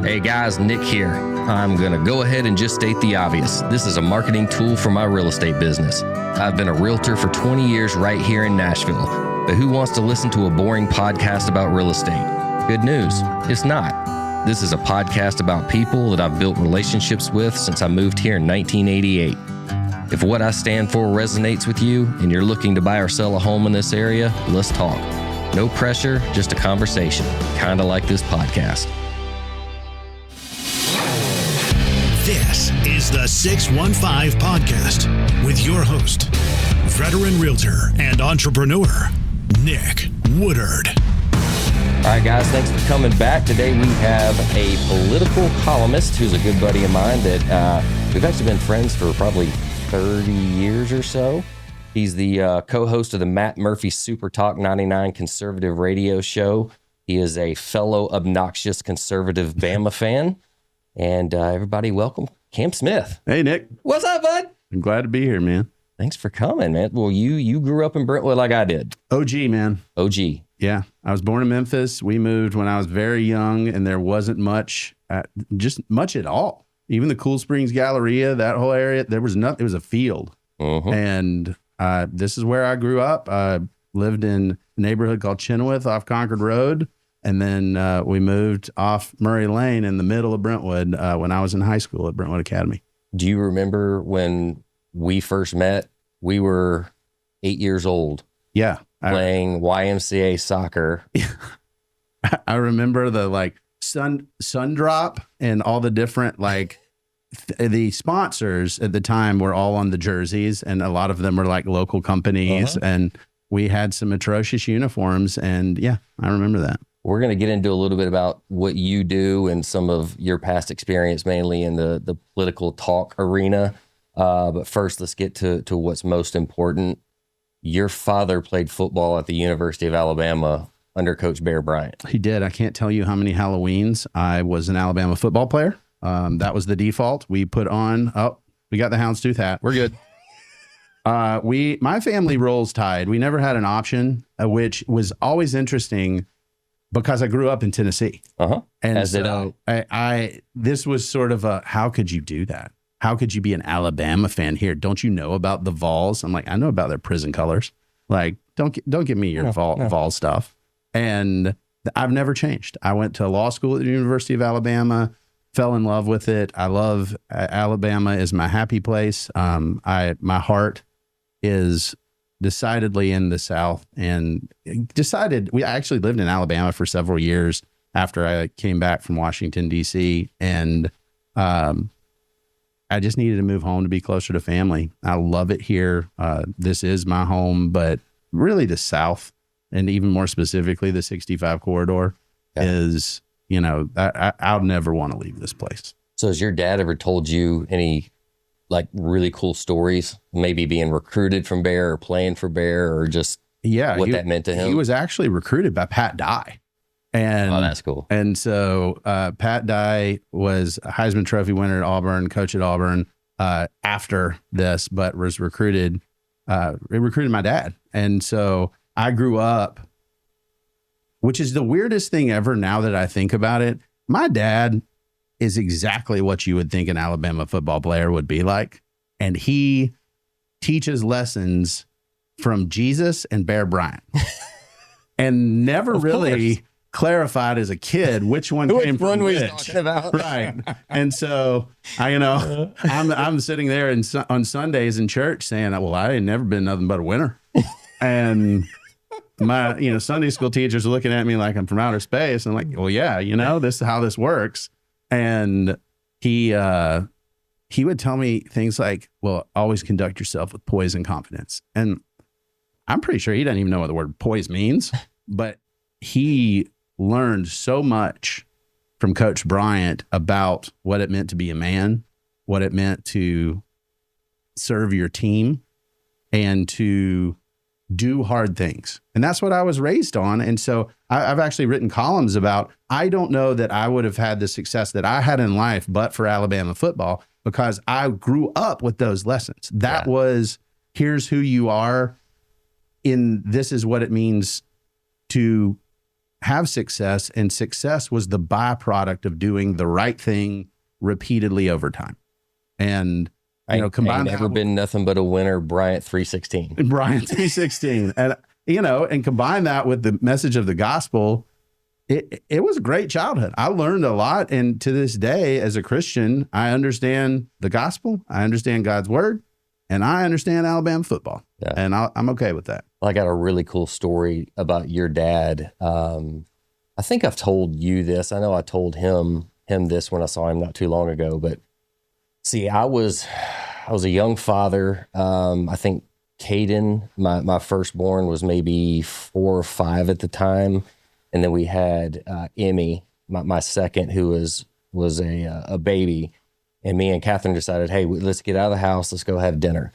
Hey guys, Nick here. I'm going to go ahead and just state the obvious. This is a marketing tool for my real estate business. I've been a realtor for 20 years right here in Nashville. But who wants to listen to a boring podcast about real estate? Good news, it's not. This is a podcast about people that I've built relationships with since I moved here in 1988. If what I stand for resonates with you and you're looking to buy or sell a home in this area, let's talk. No pressure, just a conversation, kind of like this podcast. This is the 615 Podcast with your host, veteran realtor and entrepreneur, Nick Woodard. All right, guys, thanks for coming back. Today we have a political columnist who's a good buddy of mine that we've actually been friends for probably 30 years or so. He's the co-host of the Matt Murphy Super Talk 99 conservative radio show. He is a fellow obnoxious conservative Bama fan. And everybody, welcome Cam Smith. Hey, Nick. What's up, bud? I'm glad to be here, man. Thanks for coming, man. Well, you grew up in Brentwood like I did. OG, man. OG. Yeah. I was born in Memphis. We moved when I was very young, and there wasn't much, just much at all. Even the Cool Springs Galleria, that whole area, there was nothing. It was a field. Mm-hmm. And this is where I grew up. I lived in a neighborhood called Chenoweth off Concord Road. And then we moved off Murray Lane in the middle of Brentwood when I was in high school at Brentwood Academy. Do you remember when we first met? We were 8 years old. Yeah. Playing YMCA soccer. I remember the sun drop and all the different the sponsors at the time were all on the jerseys, and a lot of them were like local companies. Uh-huh. And we had some atrocious uniforms. And yeah, I remember that. We're going to get into a little bit about what you do and some of your past experience, mainly in the political talk arena. But first, let's get to what's most important. Your father played football at the University of Alabama under Coach Bear Bryant. He did. I can't tell you how many Halloweens I was an Alabama football player. That was the default. We put on, we got the houndstooth hat. We're good. My family rolls Tide. We never had an option, which was always interesting because I grew up in Tennessee. Uh-huh. And as so did I. This was sort of how could you do that? How could you be an Alabama fan here? Don't you know about the Vols? I'm like, I know about their prison colors. Like, don't give me your Vol stuff. And I've never changed. I went to law school at the University of Alabama, fell in love with it. I love Alabama is my happy place. My heart is decidedly in the South, and we actually lived in Alabama for several years after I came back from Washington, D.C. And I just needed to move home to be closer to family. I love it here. This is my home, but really the South, and even more specifically, the 65 corridor is, I'll never want to leave this place. So has your dad ever told you any really cool stories, maybe being recruited from Bear or playing for Bear, or just what that meant to him? He was actually recruited by Pat Dye. And that's cool. And so Pat Dye was a Heisman Trophy winner at Auburn, coach at Auburn after this, but was recruited my dad. And so I grew up, which is the weirdest thing ever now that I think about it. My dad is exactly what you would think an Alabama football player would be like. And he teaches lessons from Jesus and Bear Bryant. And never really clarified as a kid which one came from which. Talking about. Right. And so I'm sitting there on Sundays in church saying, well, I ain't never been nothing but a winner. And my Sunday school teachers are looking at me like I'm from outer space. And I'm like, well, yeah, this is how this works. And he would tell me things like, well, always conduct yourself with poise and confidence. And I'm pretty sure he doesn't even know what the word poise means, but he learned so much from Coach Bryant about what it meant to be a man, what it meant to serve your team, and to do hard things. And that's what I was raised on. And so I've actually written columns about, I don't know that I would have had the success that I had in life, but for Alabama football, because I grew up with those lessons. That was, here's who you are, this is what it means to have success, and success was the byproduct of doing the right thing repeatedly over time. And combine ain't never been nothing but a winner, Bryant 316. Bryant 316. And and combine that with the message of the gospel. It was a great childhood. I learned a lot. And to this day, as a Christian, I understand the gospel. I understand God's word, and I understand Alabama football. Yeah. And I'm okay with that. Well, I got a really cool story about your dad. I think I've told you this. I know I told him this when I saw him not too long ago, but see, I was a young father. I think Caden, my firstborn, was maybe 4 or 5 at the time. And then we had Emmy, my second, who was a baby. And me and Catherine decided, hey, let's get out of the house. Let's go have dinner.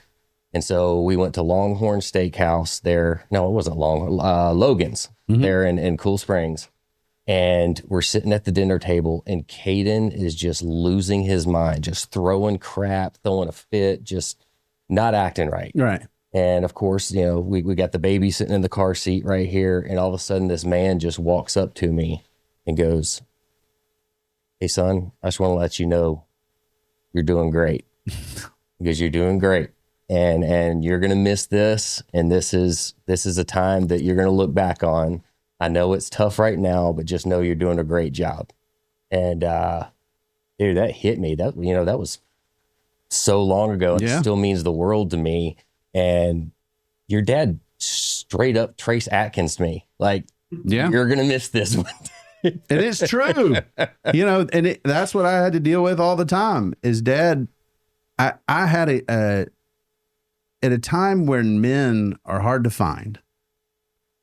And so we went to Longhorn Steakhouse there. No, it wasn't Logan's there in Cool Springs. And we're sitting at the dinner table, and Caden is just losing his mind, just throwing crap, throwing a fit, just not acting right. Right. And of course, we got the baby sitting in the car seat right here. And all of a sudden this man just walks up to me and goes, hey son, I just want to let you know you're doing great. Because you're doing great. And you're going to miss this. And this is a time that you're going to look back on. I know it's tough right now, but just know you're doing a great job. And dude, that hit me. That was so long ago. It still means the world to me. And your dad straight up Trace Atkins to me. Like, you're going to miss this one. It is true. And that's what I had to deal with all the time. Is dad, I had at a time when men are hard to find,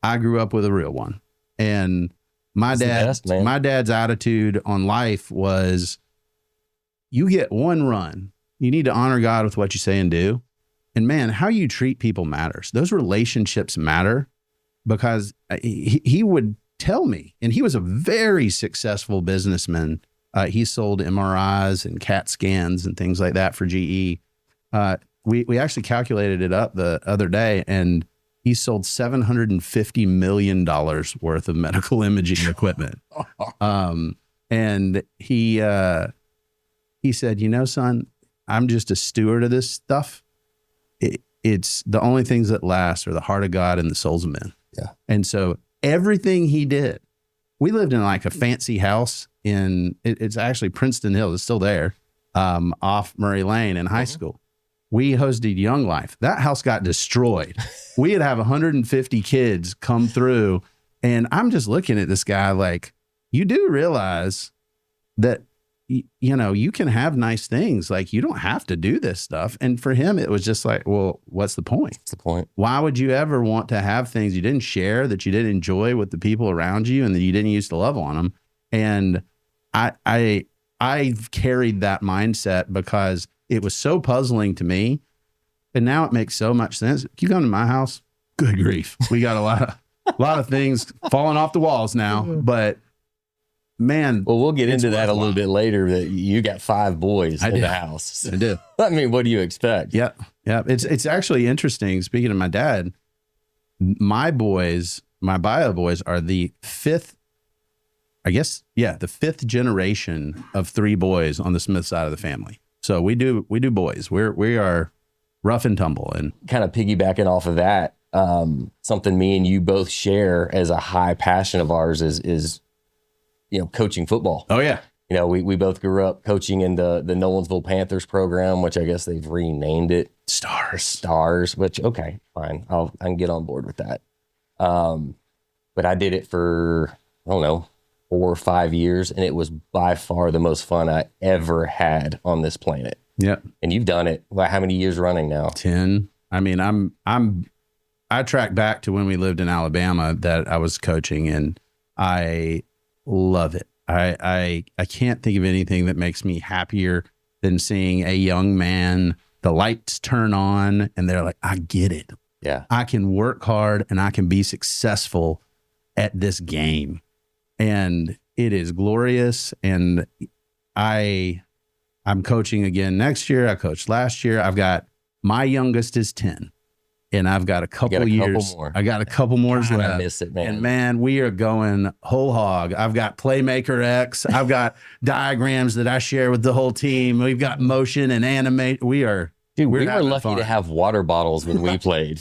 I grew up with a real one. And my dad's attitude on life was, you get one run. You need to honor God with what you say and do. And man, how you treat people matters. Those relationships matter, because he would tell me, and he was a very successful businessman. He sold MRIs and CAT scans and things like that for GE. We actually calculated it up the other day, and he sold $750 million worth of medical imaging equipment. And he said, son, I'm just a steward of this stuff. It's the only things that last are the heart of God and the souls of men. Yeah. And so everything he did, we lived in like a fancy house it's actually Princeton Hill. It's still there, off Murray Lane in high school. We hosted Young Life. That house got destroyed. We'd have 150 kids come through, and I'm just looking at this guy like, you do realize that you can have nice things. Like, you don't have to do this stuff. And for him, it was just like, well, what's the point? What's the point? Why would you ever want to have things you didn't share, that you didn't enjoy with the people around you, and that you didn't used to love on them? And I've carried that mindset because it was so puzzling to me. And now it makes so much sense. You come to my house, good grief. We got a lot of things falling off the walls now, but man. Well, we'll get into that a little bit later, that you got 5 boys in the house. I do. I mean, what do you expect? Yeah. Yeah. It's actually interesting. Speaking of my dad, my bio boys are the 5th, the 5th generation of 3 boys on the Smith side of the family. So we do boys. We are rough and tumble. And kind of piggybacking off of that, something me and you both share as a high passion of ours is coaching football. Oh yeah. We both grew up coaching in the Nolensville Panthers program, which I guess they've renamed it Stars, which, okay, fine. I can get on board with that. But I did it for, I don't know, 4 or 5 years, and it was by far the most fun I ever had on this planet. Yeah. And you've done it, how many years running now? 10. I mean, I track back to when we lived in Alabama that I was coaching, and I love it. I can't think of anything that makes me happier than seeing a young man, the lights turn on, and they're like, I get it. Yeah. I can work hard and I can be successful at this game. And it is glorious. And I'm coaching again next year. I coached last year. My youngest is 10. and I've got a couple years. More. I got a couple more left. I miss it, man. And man, we are going whole hog. I've got Playmaker X. I've got diagrams that I share with the whole team. We've got motion and animate. We were lucky to have water bottles when we played.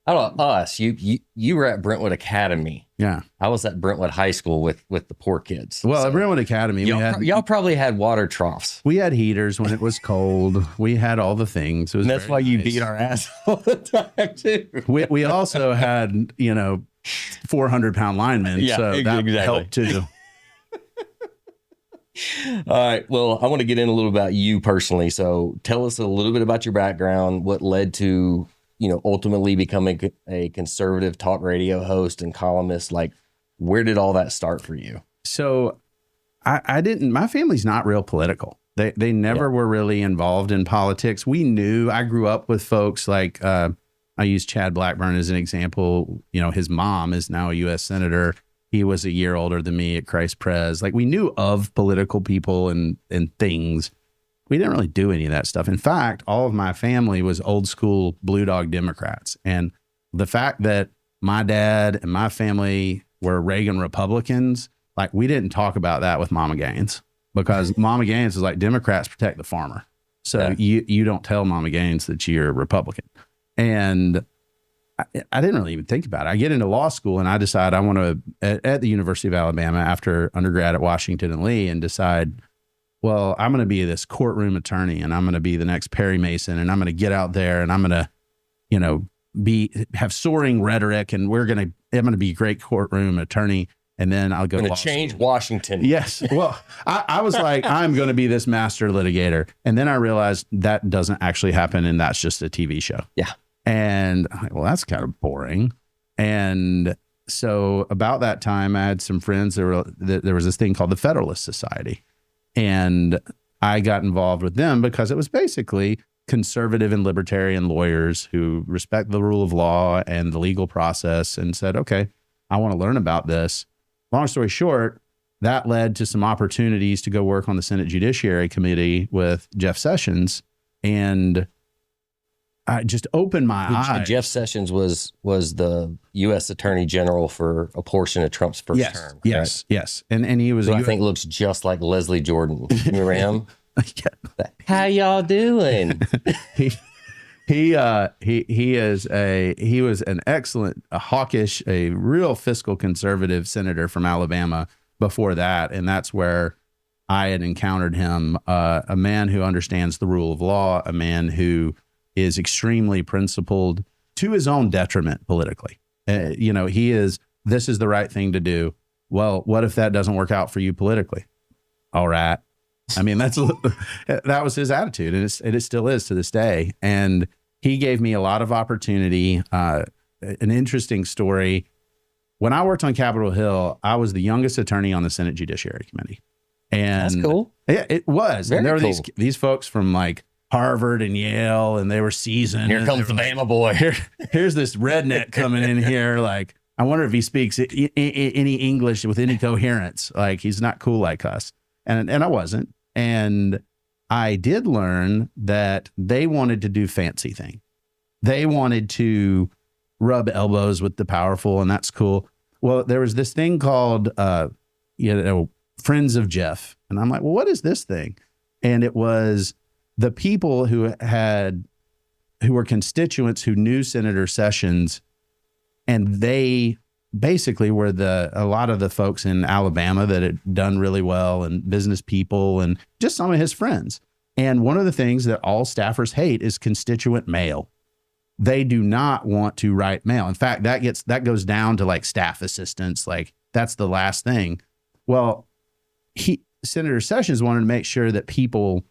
I don't know, us. You were at Brentwood Academy. Yeah. I was at Brentwood High School with the poor kids. Well, at Brentwood Academy, y'all probably had water troughs. We had heaters when it was cold. We had all the things. And that's why you beat our ass all the time, too. We also had, 400-pound linemen. Yeah, so that exactly. helped too. All right. Well, I want to get in a little about you personally. So tell us a little bit about your background, what led to, ultimately becoming a conservative talk radio host and columnist. Like, where did all that start for you? So my family's not real political. They never were really involved in politics. I grew up with folks like, I use Chad Blackburn as an example. His mom is now a U.S. Senator. He was a year older than me at Christ Pres. Like, we knew of political people and things. We didn't really do any of that stuff. In fact, all of my family was old school Blue Dog Democrats. And the fact that my dad and my family were Reagan Republicans, like, we didn't talk about that with Mama Gaines, because Mama Gaines is like, Democrats protect the farmer. So you don't tell Mama Gaines that you're a Republican. And I didn't really even think about it. I get into law school and I decide I want to, at the University of Alabama after undergrad at Washington and Lee, and decide, well, I'm going to be this courtroom attorney, and I'm going to be the next Perry Mason, and I'm going to get out there and I'm going to, have soaring rhetoric, and I'm going to be a great courtroom attorney. And then I'll go to change school. Washington. Yes. Well, I was like, I'm going to be this master litigator. And then I realized that doesn't actually happen. And that's just a TV show. Yeah. And I'm like, well, that's kind of boring. And so about that time, I had some friends. There was this thing called the Federalist Society. And I got involved with them because it was basically conservative and libertarian lawyers who respect the rule of law and the legal process, and said, okay, I want to learn about this. Long story short, that led to some opportunities to go work on the Senate Judiciary Committee with Jeff Sessions. And I just opened my eyes. Jeff Sessions was the U.S. Attorney General for a portion of Trump's first term. Yes. And he was, who I think looks just like Leslie Jordan. Remember him? How y'all doing? He was an excellent, hawkish, a real fiscal conservative senator from Alabama before that. And that's where I had encountered him, a man who understands the rule of law, a man who is extremely principled to his own detriment politically. This is the right thing to do. Well, what if that doesn't work out for you politically? All right. I mean, that was his attitude, and it still is to this day. And he gave me a lot of opportunity. An interesting story. When I worked on Capitol Hill, I was the youngest attorney on the Senate Judiciary Committee. And that's cool. Yeah, it was. Very and there were cool. these folks from like Harvard and Yale, and they were seasoned. Here comes the Bama boy. Here's this redneck coming in here. Like, I wonder if he speaks any English with any coherence. Like, he's not cool like us. And I wasn't. And I did learn that they wanted to do fancy thing. They wanted to rub elbows with the powerful, and that's cool. Well, there was this thing called, Friends of Jeff. And I'm like, well, what is this thing? And it was the people who were constituents who knew Senator Sessions, and they basically were a lot of the folks in Alabama that had done really well, and business people, and just some of his friends. And one of the things that all staffers hate is constituent mail. They do not want to write mail. In fact, that goes down to like staff assistants. Like, that's the last thing. Well, Senator Sessions wanted to make sure that people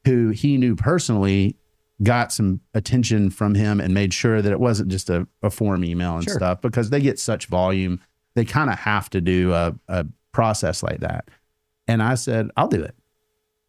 who he knew personally got some attention from him, and made sure that it wasn't just a form email and stuff, because they get such volume. They kind of have to do a process like that. And I said, I'll do it.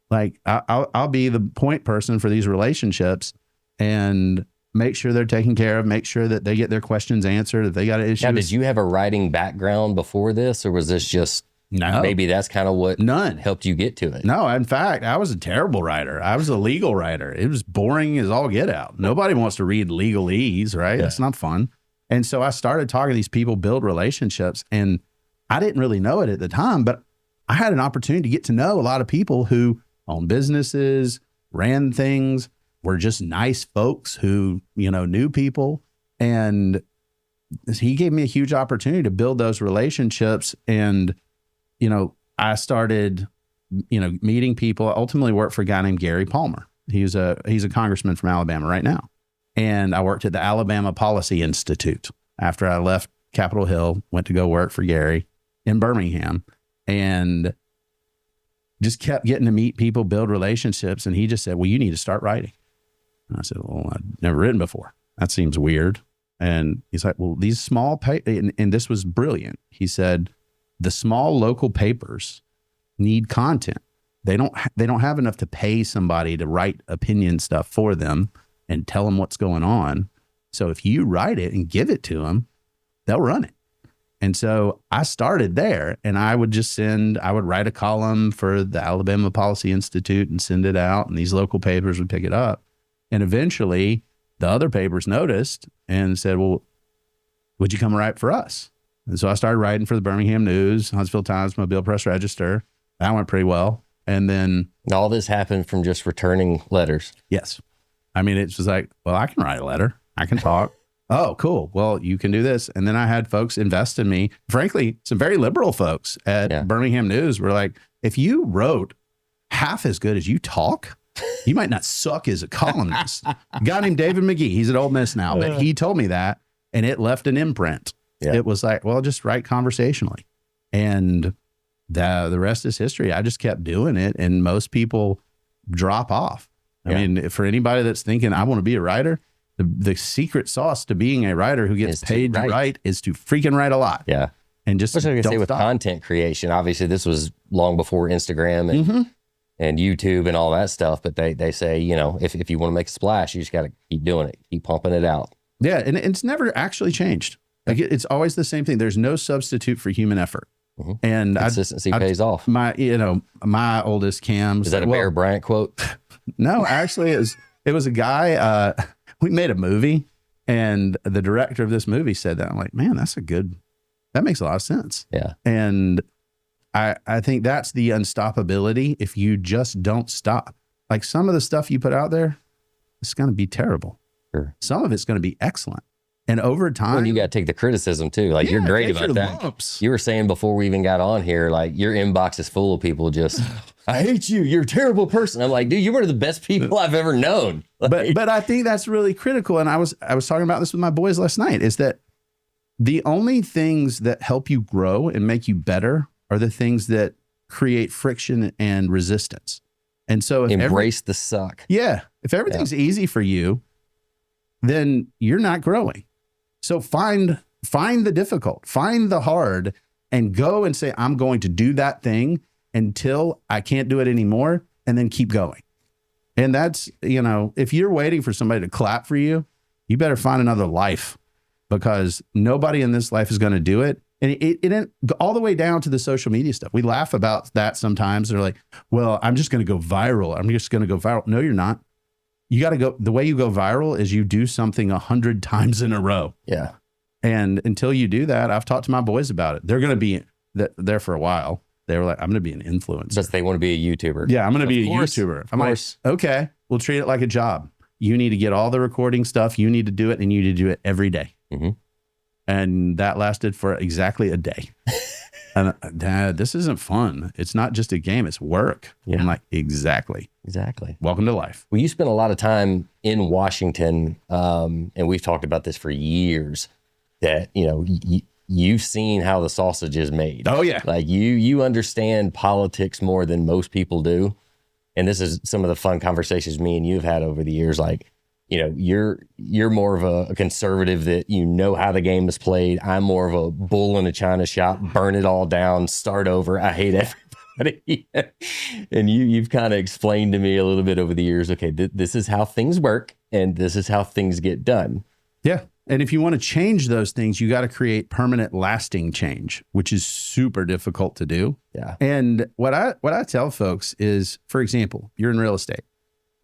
Like, I'll be the point person for these relationships and make sure they're taken care of, make sure that they get their questions answered, if they got an issue. Now, did you have a writing background before this, or was this just No. Maybe that's kind of what None. helped you get to it. No, in fact, I was a terrible writer. I was a legal writer. It was boring as all get out. Nobody wants to read legalese, right? Yeah. That's not fun. And so I started talking to these people, build relationships, and I didn't really know it at the time, but I had an opportunity to get to know a lot of people who own businesses, ran things, were just nice folks who, knew people. And he gave me a huge opportunity to build those relationships. And, I started, meeting people. I ultimately worked for a guy named Gary Palmer. He's a congressman from Alabama right now. And I worked at the Alabama Policy Institute after I left Capitol Hill, went to go work for Gary in Birmingham, and just kept getting to meet people, build relationships. And he just said, well, you need to start writing. And I said, well, I've never written before. That seems weird. And he's like, well, these small and this was brilliant. He said, the small local papers need content. They don't have enough to pay somebody to write opinion stuff for them and tell them what's going on. So if you write it and give it to them, they'll run it. And so I started there, and I would write a column for the Alabama Policy Institute and send it out, and these local papers would pick it up. And eventually the other papers noticed and said, well, would you come write for us? And so I started writing for the Birmingham News, Huntsville Times, Mobile Press Register. That went pretty well. And then all this happened from just returning letters. Yes. I mean, it's just like, well, I can write a letter. I can talk. Oh, cool. Well, you can do this. And then I had folks invest in me. Frankly, some very liberal folks at Birmingham News were like, if you wrote half as good as you talk, you might not suck as a columnist. A guy named David McGee, he's at Ole Miss now, but he told me that, and it left an imprint. Yeah. It was like, well, just write conversationally. And the rest is history. I just kept doing it, and most people drop off. I mean, for anybody that's thinking, I want to be a writer, the secret sauce to being a writer who gets paid to write is to freaking write a lot. Yeah. And just what I was going to say with stop. content creation, obviously this was long before Instagram and YouTube and all that stuff. But they say, if you want to make a splash, you just got to keep doing it, keep pumping it out. Yeah. And it's never actually changed. Like it's always the same thing. There's no substitute for human effort. And consistency pays off. My oldest Cam. Is that a Bear Bryant quote? No, actually it was a guy, we made a movie, and the director of this movie said that. I'm like, man, that makes a lot of sense. Yeah. And I think that's the unstoppability. If you just don't stop, like some of the stuff you put out there, it's going to be terrible. Sure. Some of it's going to be excellent. And over time, well, you got to take the criticism too. Like you're great about that. Lumps. You were saying before we even got on here, like your inbox is full of people just, I hate you. You're a terrible person. I'm like, dude, you're one of the best people I've ever known. Like, but I think that's really critical. And I was talking about this with my boys last night, is that the only things that help you grow and make you better are the things that create friction and resistance. And so embrace the suck. Yeah. If everything's easy for you, then you're not growing. So find the difficult, find the hard, and go and say, I'm going to do that thing until I can't do it anymore, and then keep going. And that's, if you're waiting for somebody to clap for you, you better find another life, because nobody in this life is going to do it. And it all the way down to the social media stuff. We laugh about that sometimes. They're like, well, I'm just going to go viral. I'm just going to go viral. No, you're not. You got to go. The way you go viral is you do something 100 times in a row. Yeah. And until you do that, I've talked to my boys about it. They're going to be there for a while. They were like, I'm going to be an influencer. But they want to be a YouTuber. Yeah, I'm going to be a YouTuber. I'm like, okay, we'll treat it like a job. You need to get all the recording stuff. You need to do it, and you need to do it every day. Mm-hmm. And that lasted for exactly a day. And Dad, this isn't fun. It's not just a game. It's work. Yeah. I'm like, exactly. Welcome to life. Well, you spent a lot of time in Washington, and we've talked about this for years, that, you've seen how the sausage is made. Oh, yeah. Like you understand politics more than most people do. And this is some of the fun conversations me and you've had over the years. Like, you're more of a conservative that how the game is played. I'm more of a bull in a china shop, burn it all down, start over. I hate everybody. And you've kind of explained to me a little bit over the years, okay, this is how things work and this is how things get done. Yeah. And if you want to change those things, you got to create permanent, lasting change, which is super difficult to do. Yeah. And what I tell folks is, for example, you're in real estate.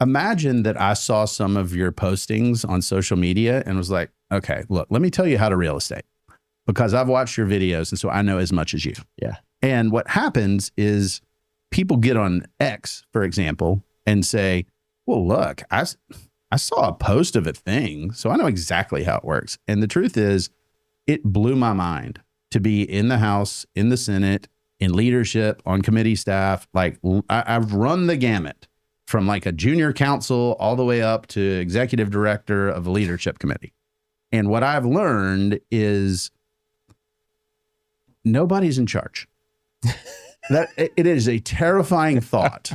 Imagine that I saw some of your postings on social media and was like, okay, look, let me tell you how to real estate because I've watched your videos. And so I know as much as you. Yeah. And what happens is people get on X, for example, and say, well, look, I saw a post of a thing, so I know exactly how it works. And the truth is, it blew my mind to be in the House, in the Senate, in leadership, on committee staff. Like I've run the gamut from like a junior counsel all the way up to executive director of a leadership committee. And what I've learned is nobody's in charge. That it is a terrifying thought.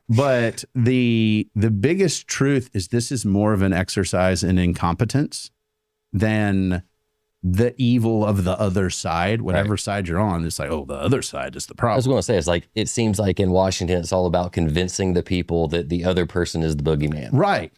But the biggest truth is this is more of an exercise in incompetence than the evil of the other side. Whatever side you're on, it's like, oh, the other side is the problem. I was going to say, it's like, it seems like in Washington, it's all about convincing the people that the other person is the boogeyman. Right.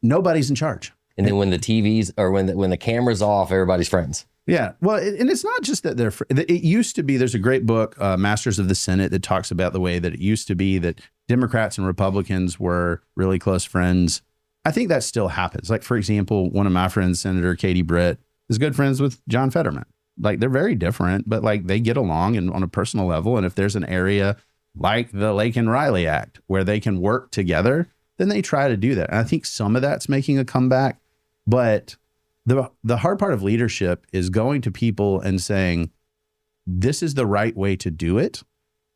Nobody's in charge. And then when the TVs or when the camera's off, everybody's friends. Yeah. Well, and it's not just that it used to be, there's a great book, Masters of the Senate, that talks about the way that it used to be that Democrats and Republicans were really close friends. I think that still happens. Like, for example, one of my friends, Senator Katie Britt, is good friends with John Fetterman. Like, they're very different, but like they get along and on a personal level. And if there's an area like the Lakin Riley Act where they can work together, then they try to do that. And I think some of that's making a comeback, but the hard part of leadership is going to people and saying, this is the right way to do it,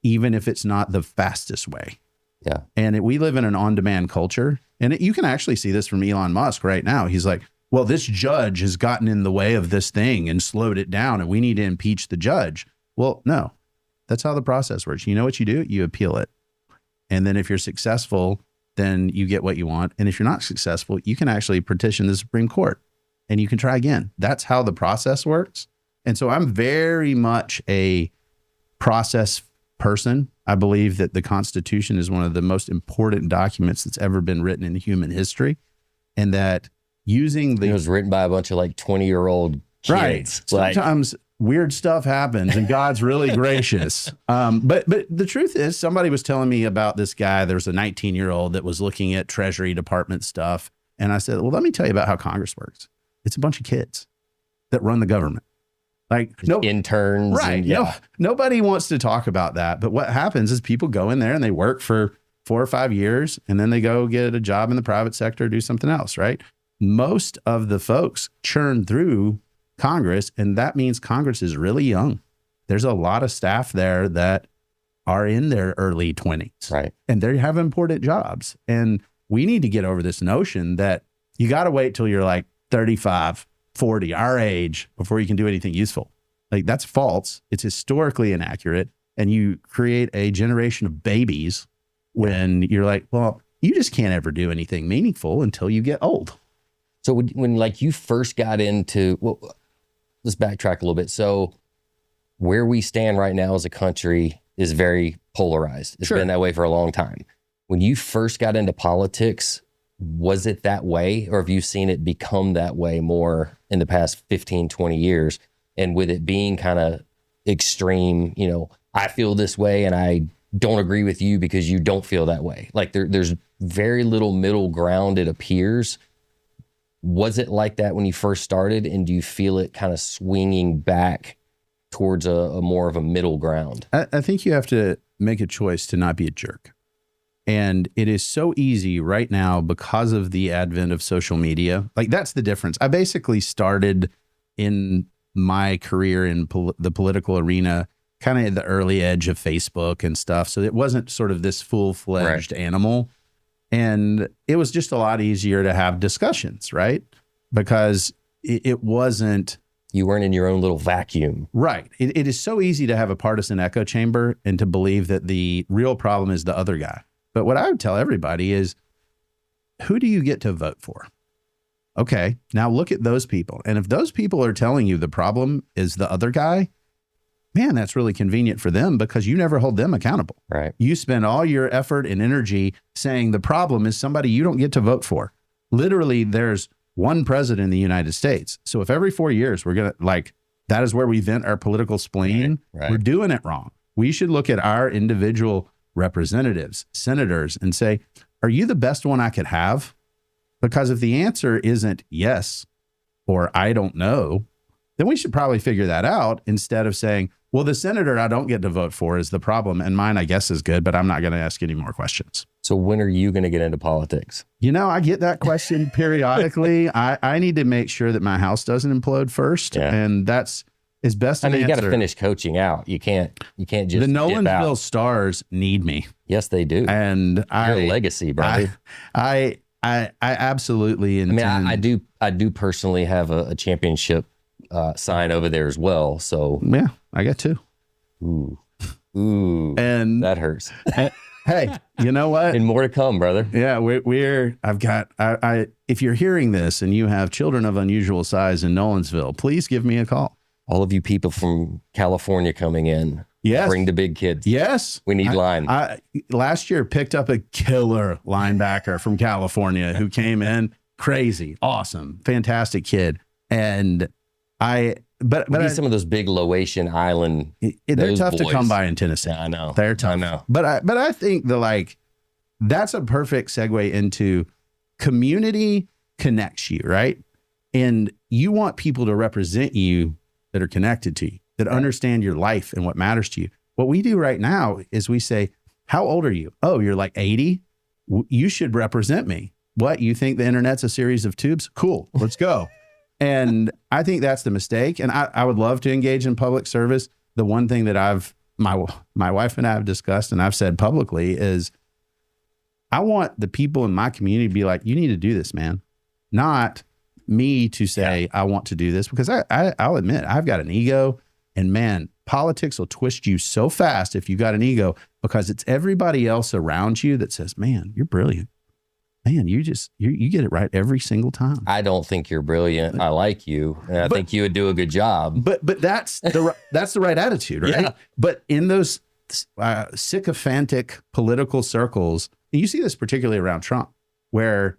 even if it's not the fastest way. Yeah. And we live in an on-demand culture. And you can actually see this from Elon Musk right now. He's like, well, this judge has gotten in the way of this thing and slowed it down, and we need to impeach the judge. Well, no, that's how the process works. You know what you do? You appeal it. And then if you're successful, then you get what you want. And if you're not successful, you can actually petition the Supreme Court and you can try again. That's how the process works. And so I'm very much a process person. I believe that the Constitution is one of the most important documents that's ever been written in human history. And that using the... It was written by a bunch of like 20-year-old kids. Right. Sometimes weird stuff happens and God's really gracious. But the truth is, somebody was telling me about this guy. There was a 19-year-old that was looking at Treasury Department stuff. And I said, well, let me tell you about how Congress works. It's a bunch of kids that run the government. Like interns. Right. And, yeah. Nobody wants to talk about that. But what happens is people go in there and they work for 4 or 5 years and then they go get a job in the private sector, do something else, right? Most of the folks churn through Congress, and that means Congress is really young. There's a lot of staff there that are in their early 20s. Right. And they have important jobs. And we need to get over this notion that you got to wait till you're like 35, 40, our age, before you can do anything useful. Like, that's false. It's historically inaccurate. And you create a generation of babies when you're like, well, you just can't ever do anything meaningful until you get old. So when like you first got into, well, let's backtrack a little bit. So where we stand right now as a country is very polarized. It's been that way for a long time. When you first got into politics, was it that way? Or have you seen it become that way more in the past 15, 20 years? And with it being kind of extreme, you know, I feel this way and I don't agree with you because you don't feel that way. Like there's very little middle ground, it appears. Was it like that when you first started? And do you feel it kind of swinging back towards a more of a middle ground? I think you have to make a choice to not be a jerk. And it is so easy right now because of the advent of social media. Like, that's the difference. I basically started in my career in the political arena kind of at the early edge of Facebook and stuff. So it wasn't sort of this full-fledged animal. And it was just a lot easier to have discussions, right? Because it wasn't... You weren't in your own little vacuum. Right. It is so easy to have a partisan echo chamber and to believe that the real problem is the other guy. But what I would tell everybody is, who do you get to vote for? Okay, now look at those people. And if those people are telling you the problem is the other guy, man, that's really convenient for them because you never hold them accountable. Right. You spend all your effort and energy saying the problem is somebody you don't get to vote for. Literally, there's one president in the United States. So if every 4 years we're going to that is where we vent our political spleen, Right. we're doing it wrong. We should look at our individual representatives, senators, and say, are you the best one I could have? Because if the answer isn't yes, or I don't know, then we should probably figure that out instead of saying, well, the senator I don't get to vote for is the problem, and mine, I guess, is good, but I'm not going to ask any more questions. So when are you going to get into politics? I get that question periodically. I need to make sure that my house doesn't implode first, and that's as best. You got to finish coaching out. You can't just the dip out. Nolensville Stars need me. Yes, they do. And You're a legacy, brother. I absolutely intend. I do personally have a championship sign over there as well. So yeah, I got two. Ooh, and that hurts. Hey, you know what? And more to come, brother. Yeah, if you're hearing this and you have children of unusual size in Nolensville, please give me a call. All of you people from California coming in. Yes. Bring the big kids. Yes. We need line. I last year picked up a killer linebacker from California who came in crazy, awesome, fantastic kid. And some of those big Loation Island. They're tough boys. to come by in Tennessee. Yeah, I know. They're tough. I know. But I think that's a perfect segue into community connects you, right? And you want people to represent you that are connected to you, that understand your life and what matters to you. What we do right now is we say, how old are you? Oh, you're like 80? You should represent me. What, you think the internet's a series of tubes? Cool, let's go. And I think that's the mistake. And I would love to engage in public service. The one thing that my wife and I have discussed and I've said publicly is I want the people in my community to be like, you need to do this, man. Not me to say, I want to do this, because I'll admit I've got an ego, and man, politics will twist you so fast if you got an ego, because it's everybody else around you that says, man, you're brilliant. Man, you get it right every single time. I don't think you're brilliant. I like you, and I think you would do a good job. But that's the right attitude, right? Yeah. But in those sycophantic political circles, and you see this particularly around Trump, where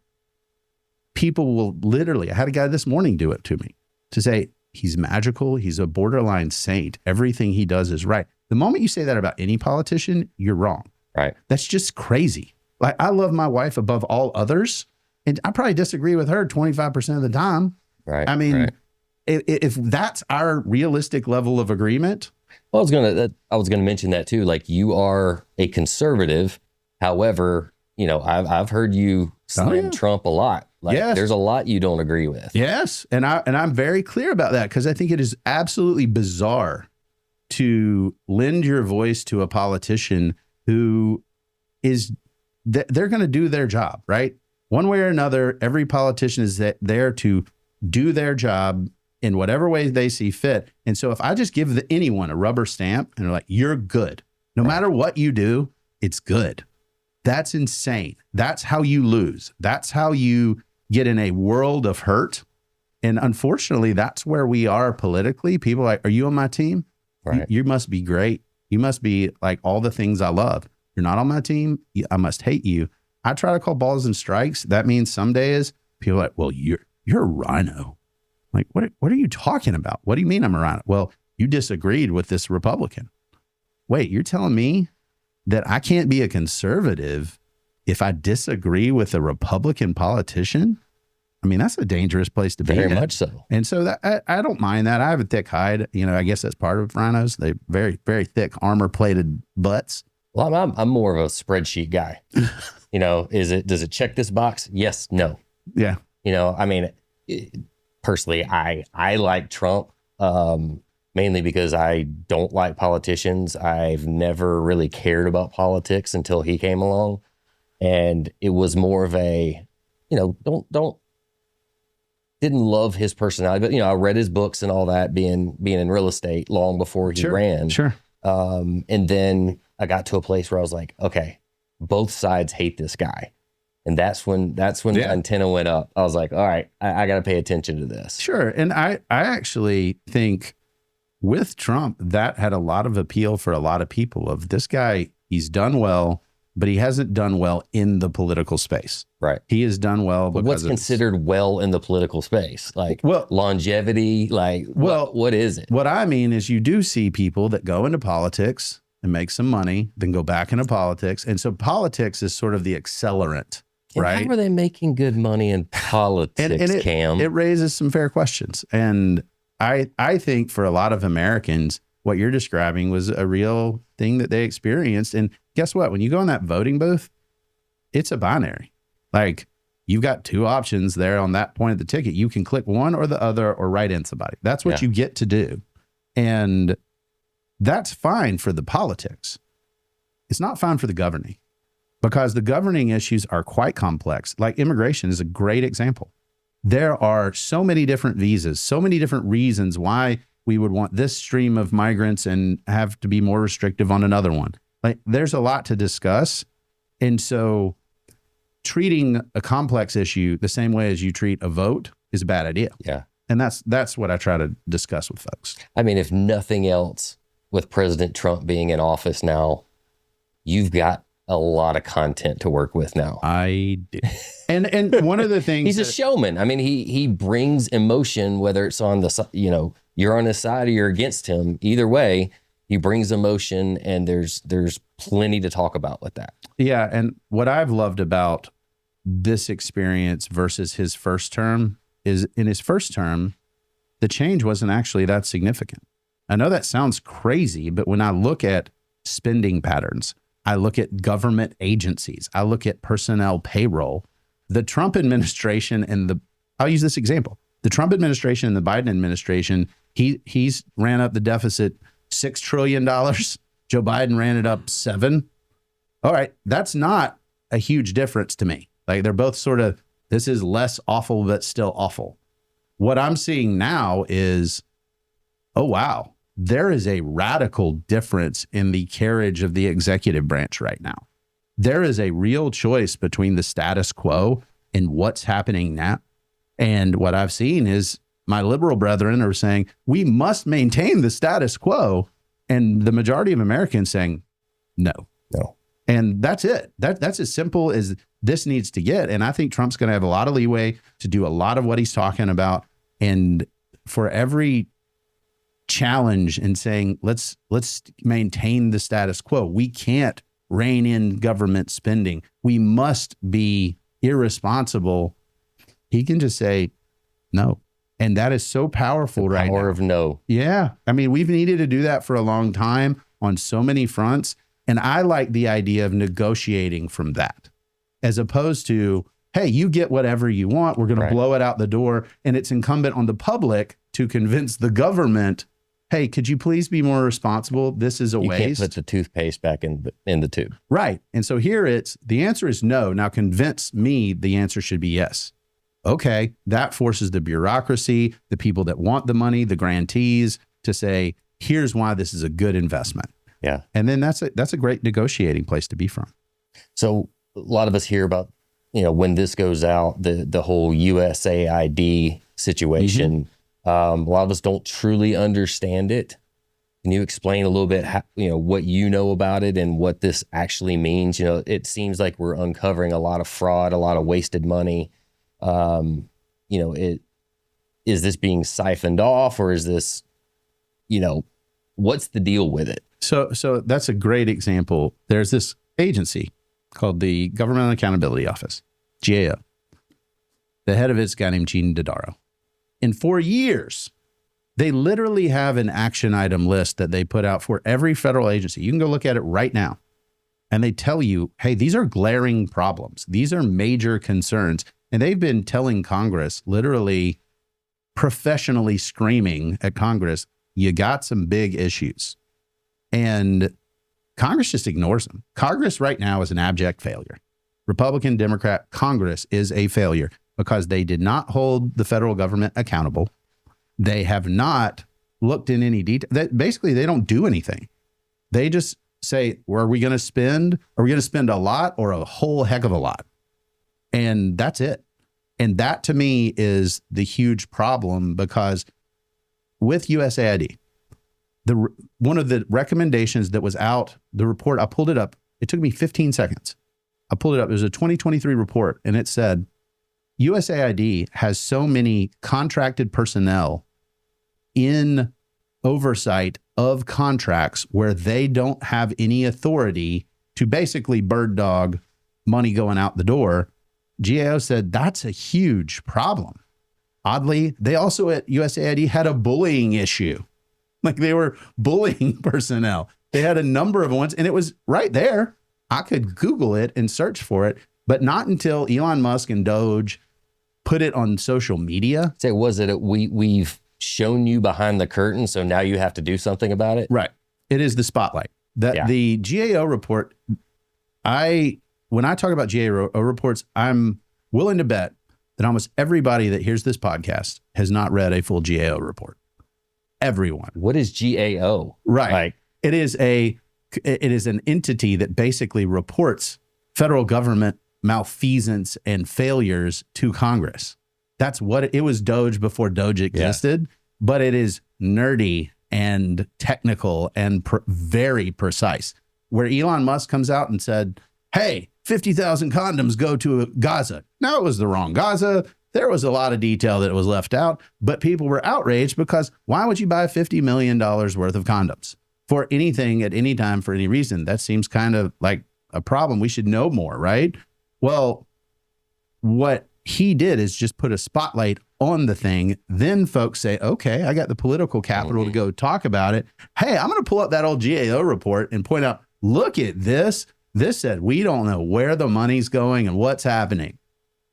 people will literally, I had a guy this morning do it to me to say, he's magical. He's a borderline saint. Everything he does is right. The moment you say that about any politician, you're wrong. Right. That's just crazy. Like, I love my wife above all others, and I probably disagree with her 25% of the time. Right. I mean, if that's our realistic level of agreement. Well, I was gonna mention that too. Like, you are a conservative. However, I've heard you slam Trump a lot. Like, yes. There's a lot you don't agree with. Yes. And I'm very clear about that, because I think it is absolutely bizarre to lend your voice to a politician who is, they're going to do their job, right? One way or another, every politician is there to do their job in whatever way they see fit. And so if I just give anyone a rubber stamp and they're like, you're good, no matter what you do, it's good. That's insane. That's how you lose. That's how you get in a world of hurt. And unfortunately, that's where we are politically. People are like, are you on my team? Right. You must be great. You must be like all the things I love. You're not on my team. I must hate you. I try to call balls and strikes. That means some days people are like, well, you're a rhino. Like, what are you talking about? What do you mean I'm a rhino? Well, you disagreed with this Republican. Wait, you're telling me that I can't be a conservative if I disagree with a Republican politician? I mean, that's a dangerous place to be. Very much so. And so that I don't mind that. I have a thick hide. I guess that's part of rhinos. They very, very thick armor plated butts. Well, I'm more of a spreadsheet guy. Does it check this box? Yes, no. Yeah. Personally, I like Trump, mainly because I don't like politicians. I've never really cared about politics until he came along. And it was more of a, didn't love his personality, but I read his books and all that, being in real estate long before he ran. Sure. And then I got to a place where I was like, okay, both sides hate this guy. And that's when the antenna went up. I was like, all right, I got to pay attention to this. Sure. And I actually think with Trump, that had a lot of appeal for a lot of people of this guy. He's done well. but he hasn't done well in the political space. Right. He has done well because what's considered well in the political space? Like longevity, like what is it? What I mean is you do see people that go into politics and make some money, then go back into politics. And so politics is sort of the accelerant, right? How are they making good money in politics, Cam? It raises some fair questions. And I think for a lot of Americans, what you're describing was a real thing that they experienced. And guess what? When you go in that voting booth, it's a binary. Like, you've got two options there on that point of the ticket. You can click one or the other or write in somebody. That's what you get to do. And that's fine for the politics. It's not fine for the governing, because the governing issues are quite complex. Like immigration is a great example. There are so many different visas, so many different reasons why we would want this stream of migrants and have to be more restrictive on another one. Like, there's a lot to discuss. And so treating a complex issue the same way as you treat a vote is a bad idea. Yeah. And that's what I try to discuss with folks. I mean, if nothing else, with President Trump being in office now, you've got a lot of content to work with now. I do. And one of the things, he's a showman. I mean, he brings emotion, whether it's on the, you're on his side or you're against him. Either way, he brings emotion, and there's plenty to talk about with that. Yeah. And what I've loved about this experience versus his first term is, in his first term, the change wasn't actually that significant. I know that sounds crazy, but when I look at spending patterns, I look at government agencies, I look at personnel payroll, the Trump administration and I'll use this example. The Trump administration and the Biden administration, he's ran up the deficit $6 trillion. Joe Biden ran it up 7. All right. That's not a huge difference to me. Like, they're both sort of, this is less awful, but still awful. What I'm seeing now is, oh, wow, there is a radical difference in the carriage of the executive branch right now. There is a real choice between the status quo and what's happening now. And what I've seen is my liberal brethren are saying, we must maintain the status quo. And the majority of Americans saying, no. And that's it. That's as simple as this needs to get. And I think Trump's going to have a lot of leeway to do a lot of what he's talking about. And for every challenge in saying, let's maintain the status quo, we can't rein in government spending, we must be irresponsible, he can just say no. And that is so powerful right now. Power of no. Yeah. I mean, we've needed to do that for a long time on so many fronts. And I like the idea of negotiating from that, as opposed to, hey, you get whatever you want, we're going to blow it out the door. And it's incumbent on the public to convince the government, hey, could you please be more responsible? This is a waste. You can't put the toothpaste back in the tube. Right. And so here the answer is no. Now convince me the answer should be yes. Okay. That forces the bureaucracy, the people that want the money, the grantees, to say, here's why this is a good investment. Yeah. And then that's a great negotiating place to be from. So a lot of us hear about, when this goes out, the whole USAID situation. A lot of us don't truly understand it. Can you explain a little bit how, what you know about it and what this actually means? It seems like we're uncovering a lot of fraud, a lot of wasted money. Is this being siphoned off, or is this, what's the deal with it? So that's a great example. There's this agency called the Government Accountability Office, GAO. The head of it's a guy named Gene Dodaro. And for years, they literally have an action item list that they put out for every federal agency. You can go look at it right now. And they tell you, hey, these are glaring problems. These are major concerns. And they've been telling Congress, literally professionally screaming at Congress, you got some big issues. And Congress just ignores them. Congress right now is an abject failure. Republican, Democrat, Congress is a failure because they did not hold the federal government accountable. They have not looked in any detail. Basically, they don't do anything. They just say, are we going to spend? Are we going to spend a lot or a whole heck of a lot? And that's it. And that to me is the huge problem, because with USAID, one of the recommendations that was out, the report, I pulled it up It took me 15 seconds. I pulled it up. It was a 2023 report, and it said USAID has so many contracted personnel in oversight of contracts where they don't have any authority to basically bird dog money going out the door. GAO said that's a huge problem. Oddly, they also at USAID had a bullying issue. Like they were bullying personnel. They had a number of ones, and it was right there. I could Google it and search for it, but not until Elon Musk and Doge put it on social media. Say, was it we've shown you behind the curtain, so now you have to do something about it? Right. It is the spotlight. The GAO report, when I talk about GAO reports, I'm willing to bet that almost everybody that hears this podcast has not read a full GAO report. Everyone. What is GAO? Right. Like, it is an entity that basically reports federal government malfeasance and failures to Congress. That's what it was. Doge before Doge existed, but it is nerdy and technical and very precise. Where Elon Musk comes out and said, hey, 50,000 condoms go to Gaza. Now, it was the wrong Gaza. There was a lot of detail that was left out, but people were outraged because why would you buy $50 million worth of condoms for anything at any time for any reason? That seems kind of like a problem. We should know more, right? Well, what he did is just put a spotlight on the thing. Then folks say, okay, I got the political capital to go talk about it. Hey, I'm going to pull up that old GAO report and point out, look at this. This said, we don't know where the money's going and what's happening.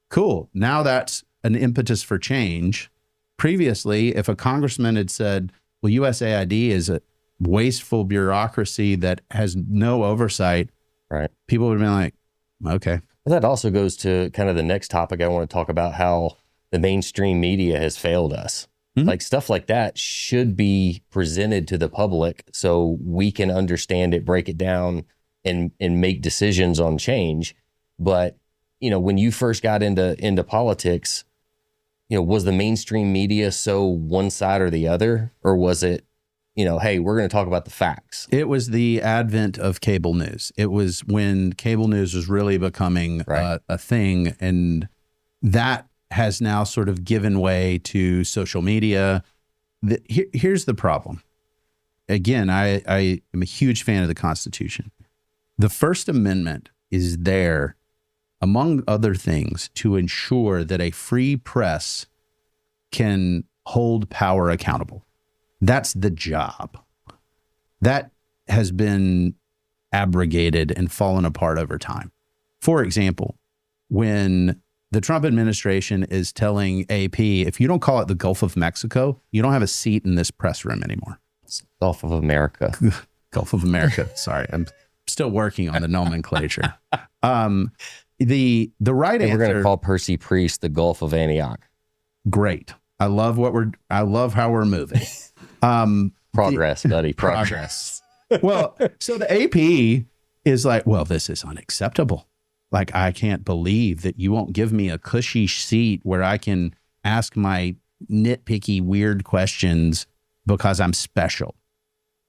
Cool. Now that's an impetus for change. Previously, if a congressman had said, well, USAID is a wasteful bureaucracy that has no oversight, right? People would have been like, okay. Well, that also goes to kind of the next topic I want to talk about, how the mainstream media has failed us. Mm-hmm. Like stuff like that should be presented to the public so we can understand it, break it down, and make decisions on change. But, you know, when you first got into politics, you know, was the mainstream media so one side or the other, or was it, you know, hey, we're going to talk about the facts? It was the advent of cable news. It was when cable news was really becoming a thing, and that has now sort of given way to social media. Here's the problem. Again, I am a huge fan of the Constitution. The First Amendment is there, among other things, to ensure that a free press can hold power accountable. That's the job. That has been abrogated and fallen apart over time. For example, when the Trump administration is telling AP, if you don't call it the Gulf of Mexico, you don't have a seat in this press room anymore. It's Gulf of America. Gulf of America. Sorry, I'm still working on the nomenclature. The right answer. We're going to call Percy Priest the Gulf of Antioch. Great. I love how we're moving. Progress, buddy. Progress. Well, so the AP is like, well, this is unacceptable. Like, I can't believe that you won't give me a cushy seat where I can ask my nitpicky, weird questions because I'm special.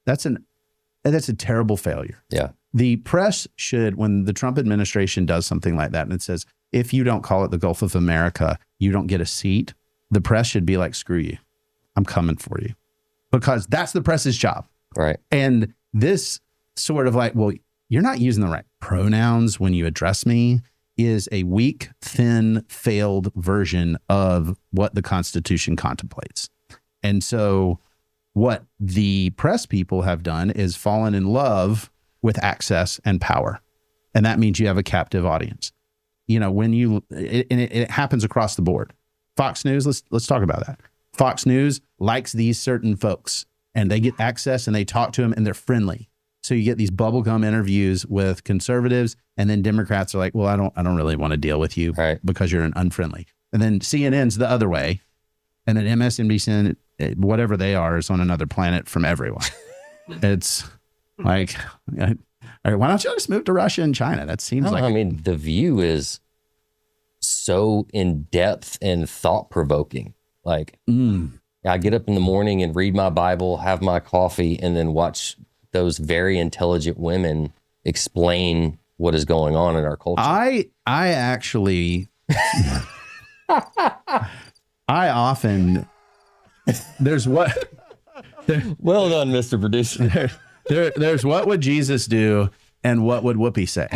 That's a terrible failure. Yeah. The press should, when the Trump administration does something like that and it says, if you don't call it the Gulf of America, you don't get a seat, the press should be like, screw you. I'm coming for you. Because that's the press's job. Right. And this sort of like, well, you're not using the right pronouns when you address me is a weak, thin, failed version of what the Constitution contemplates. And so what the press people have done is fallen in love with access and power. And that means you have a captive audience. You know, when it happens across the board. Fox News, let's talk about that. Fox News likes these certain folks and they get access and they talk to them and they're friendly. So you get these bubblegum interviews with conservatives, and then Democrats are like, well, I don't really want to deal with you because you're an unfriendly. And then CNN's the other way. And then MSNBC, whatever they are, is on another planet from everyone. It's like, all right, why don't you just move to Russia and China? That seems like... I mean, The View is so in-depth and thought-provoking. Like, I get up in the morning and read my Bible, have my coffee, and then watch those very intelligent women explain what is going on in our culture. I actually, I often, there's what. Well done, Mr. Producer. There's what would Jesus do and what would Whoopi say?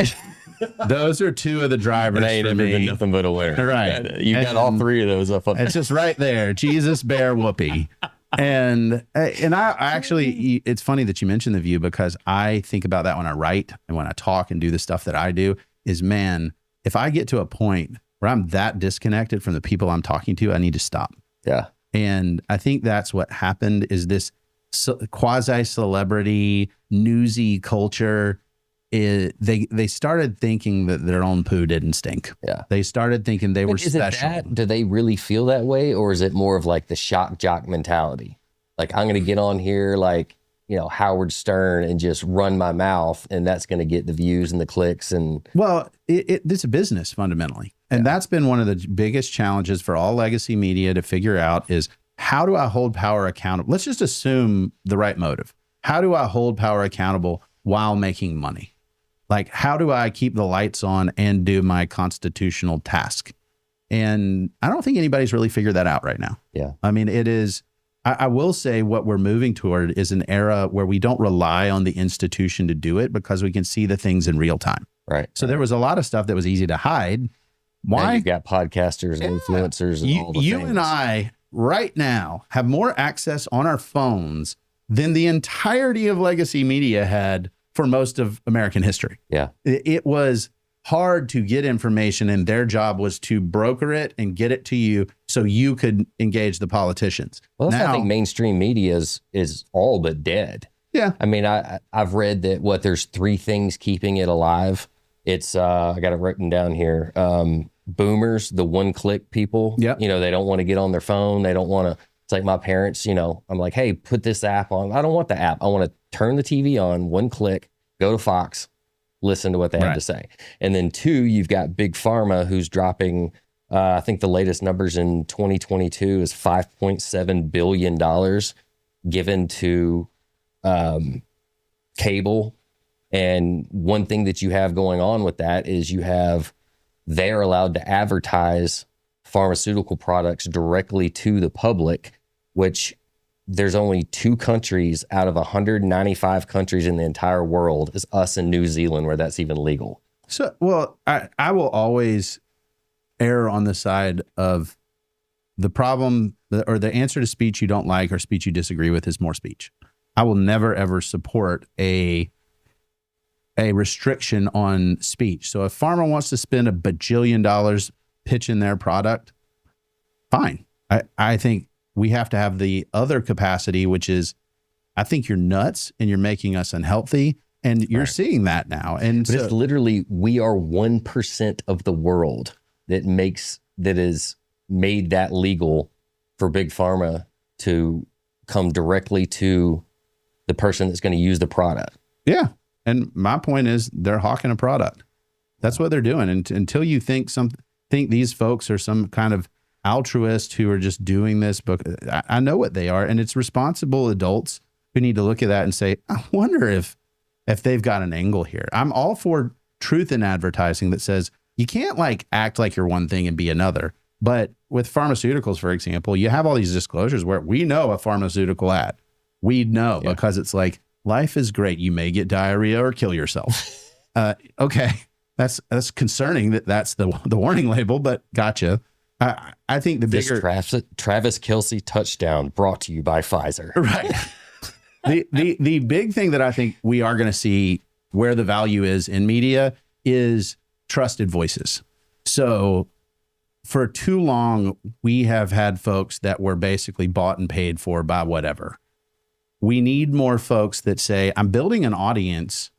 Those are two of the drivers. And I ain't for ever me. been nothing but a winner. Right. You got all three of those up on. It's just right there. Jesus, bear, Whoopi. And I actually, it's funny that you mentioned The View, because I think about that when I write and when I talk and do the stuff that I do is, man, if I get to a point where I'm that disconnected from the people I'm talking to, I need to stop. Yeah. And I think that's what happened, is this quasi-celebrity, newsy culture. They started thinking that their own poo didn't stink. Yeah. They started thinking they were Is special. it that? Do they really feel that way? Or is it more of like the shock jock mentality? Like, I'm going to get on here like, Howard Stern and just run my mouth, and that's going to get the views and the clicks. And well, it's a business fundamentally. And that's been one of the biggest challenges for all legacy media to figure out is, how do I hold power accountable? Let's just assume the right motive. How do I hold power accountable while making money? Like, how do I keep the lights on and do my constitutional task? And I don't think anybody's really figured that out right now. Yeah. I mean, it is, I will say what we're moving toward is an era where we don't rely on the institution to do it, because we can see the things in real time. Right. So there was a lot of stuff that was easy to hide. Why? Now you've got podcasters and influencers and all the you things. and I right now have more access on our phones than the entirety of legacy media had for most of American history. Yeah. It was hard to get information, and their job was to broker it and get it to you so you could engage the politicians. Well, that's why I Now, think mainstream media is all but dead. yeah. I mean, I've read that there's three things keeping it alive. It's I got it written down here. Boomers, the one-click people. Yep. They don't want to get on their phone. They don't want to. It's like my parents. I'm like, hey, put this app on. I don't want the app. I want to turn the TV on, one click, go to Fox, listen to what they have to say. And then two, you've got Big Pharma, who's dropping. I think the latest numbers in 2022 is $5.7 billion given to cable. And one thing that you have going on with that is they're allowed to advertise pharmaceutical products directly to the public, which there's only 2 countries out of 195 countries in the entire world, is us and New Zealand, where that's even legal. So, well, I will always err on the side of the problem, or the answer to speech you don't like or speech you disagree with is more speech. I will never, ever support a restriction on speech. So if pharma wants to spend $1 bajillion pitching their product, fine. I think we have to have the other capacity, which is, I think you're nuts and you're making us unhealthy. And you're seeing that now. And but it's literally, we are 1% of the world that is made that legal for big pharma to come directly to the person that's going to use the product. Yeah. And my point is, they're hawking a product. That's what they're doing. And until you think these folks are some kind of altruist who are just doing this, but I know what they are. And it's responsible adults who need to look at that and say, I wonder if they've got an angle here. I'm all for truth in advertising that says you can't act like you're one thing and be another. But with pharmaceuticals, for example, you have all these disclosures where we know a pharmaceutical ad. We know because it's like, life is great. You may get diarrhea or kill yourself. Okay. That's concerning that's the warning label, but gotcha. I think the bigger Travis Kelce touchdown brought to you by Pfizer. Right. The big thing that I think we are going to see where the value is in media is trusted voices. So for too long, we have had folks that were basically bought and paid for by whatever. We need more folks that say, I'm building an audience,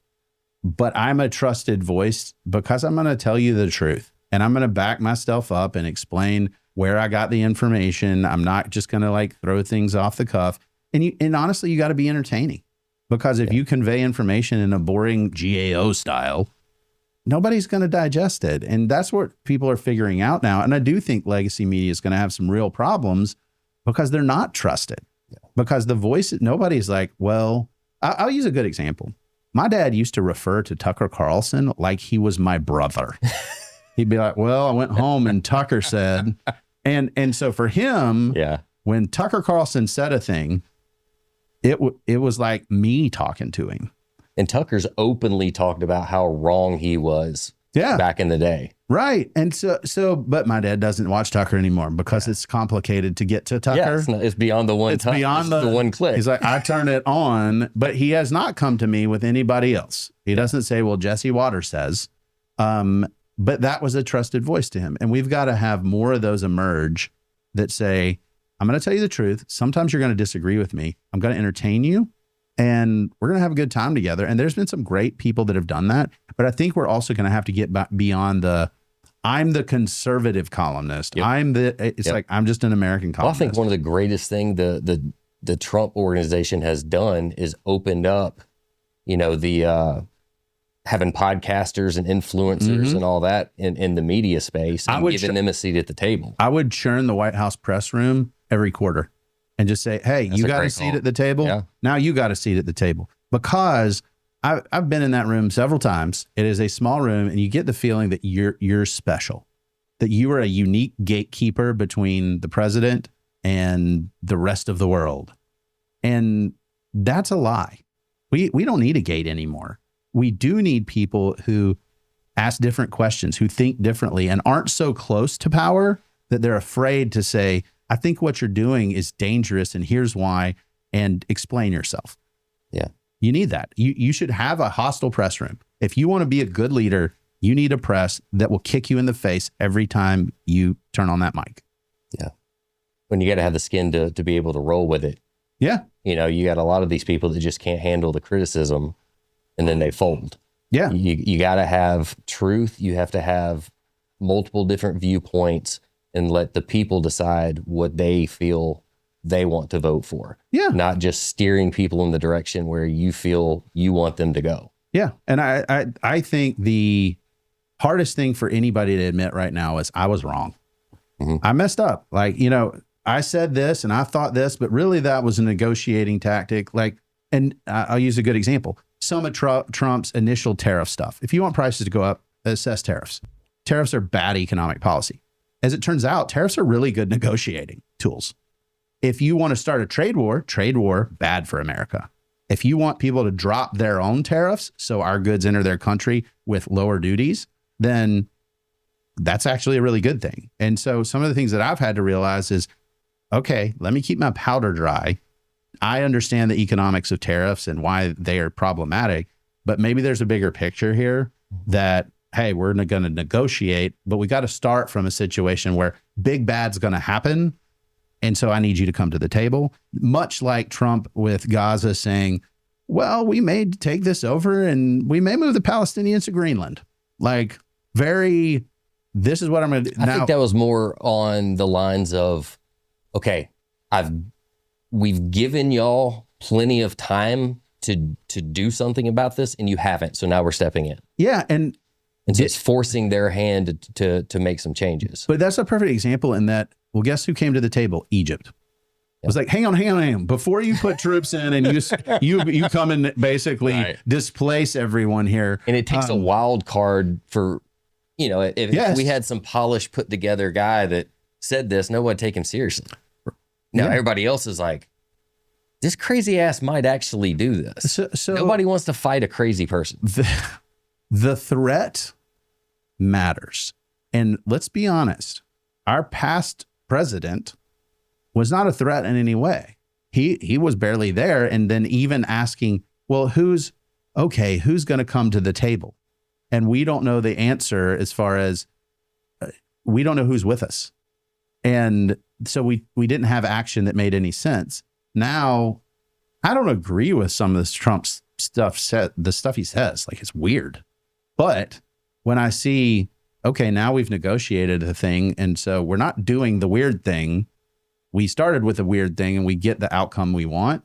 but I'm a trusted voice because I'm going to tell you the truth. And I'm going to back myself up and explain where I got the information. I'm not just going to throw things off the cuff. And honestly, you got to be entertaining, because if you convey information in a boring GAO style, nobody's going to digest it. And that's what people are figuring out now. And I do think legacy media is going to have some real problems because they're not trusted. Because the voice, nobody's like, well, I'll use a good example. My dad used to refer to Tucker Carlson like he was my brother. He'd be like, well, I went home and Tucker said, and so for him, when Tucker Carlson said a thing, it was like me talking to him. And Tucker's openly talked about how wrong he was back in the day. Right. And but my dad doesn't watch Tucker anymore because it's complicated to get to Tucker. Yeah, it's beyond the one It's beyond the one click. He's like, I turn it on, but he has not come to me with anybody else. He doesn't say, well, Jesse Waters says, but that was a trusted voice to him. And we've got to have more of those emerge that say, I'm going to tell you the truth. Sometimes you're going to disagree with me. I'm going to entertain you and we're going to have a good time together. And there's been some great people that have done that. But I think we're also going to have to get beyond I'm the conservative columnist. Yep. Like, I'm just an American columnist. Well, I think one of the greatest things the Trump organization has done is opened up, the having podcasters and influencers and all that in the media space and giving them a seat at the table. I would churn the White House press room every quarter and just say, hey, you got a seat at the table. Yeah. Now you got a seat at the table, because I've been in that room several times. It is a small room and you get the feeling that you're special, that you are a unique gatekeeper between the president and the rest of the world. And that's a lie. We don't need a gate anymore. We do need people who ask different questions, who think differently and aren't so close to power that they're afraid to say, I think what you're doing is dangerous and here's why, and explain yourself. Yeah. You need that. You should have a hostile press room. If you want to be a good leader, you need a press that will kick you in the face every time you turn on that mic. Yeah. When you got to have the skin to be able to roll with it. Yeah. You got a lot of these people that just can't handle the criticism and then they fold. Yeah. You got to have truth. You have to have multiple different viewpoints and let the people decide what they feel they want to vote for. Yeah. Not just steering people in the direction where you feel you want them to go. Yeah. And I think the hardest thing for anybody to admit right now is I was wrong. Mm-hmm. I messed up. Like, I said this and I thought this, but really that was a negotiating tactic. And I'll use a good example. Some of Trump's initial tariff stuff. If you want prices to go up, assess tariffs. Tariffs are bad economic policy. As it turns out, tariffs are really good negotiating tools. If you want to start a trade war, bad for America. If you want people to drop their own tariffs so our goods enter their country with lower duties, then that's actually a really good thing. And so some of the things that I've had to realize is, okay, let me keep my powder dry. I understand the economics of tariffs and why they are problematic, but maybe there's a bigger picture here that, hey, we're going to negotiate, but we got to start from a situation where big bad's going to happen. And so I need you to come to the table, much like Trump with Gaza saying, well, we may take this over and we may move the Palestinians to Greenland. This is what I'm going to do. I think that was more on the lines of, okay, we've given y'all plenty of time to do something about this and you haven't. So now we're stepping in. Yeah. And so it's forcing their hand to make some changes. But that's a perfect example in that, well, guess who came to the table? Egypt. It was like, hang on. Before you put troops in and you come and basically displace everyone here. And it takes a wild card for, if we had some polished, put together guy that said this, no one would take him seriously. Now everybody else is like, this crazy ass might actually do this. So nobody wants to fight a crazy person. The threat matters. And let's be honest, our past president was not a threat in any way. He was barely there. And then even asking, well, who's going to come to the table? And we don't know the answer as far as we don't know who's with us. And so we didn't have action that made any sense. Now, I don't agree with some of this Trump's stuff, the stuff he says, like it's weird. But when I see, okay, now we've negotiated a thing, and so we're not doing the weird thing. We started with a weird thing and we get the outcome we want.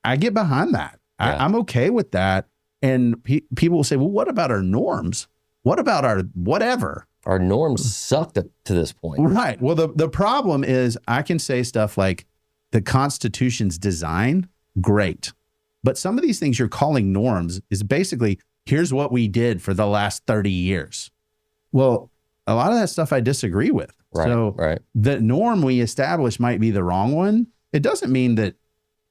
I get behind that. Yeah. I'm okay with that. And people will say, well, what about our norms? What about our whatever? Our norms sucked up to this point. Right. Well, the problem is I can say stuff like the Constitution's design, great. But some of these things you're calling norms is basically, here's what we did for the last 30 years. Well, a lot of that stuff I disagree with. Right. The norm we establish might be the wrong one. It doesn't mean that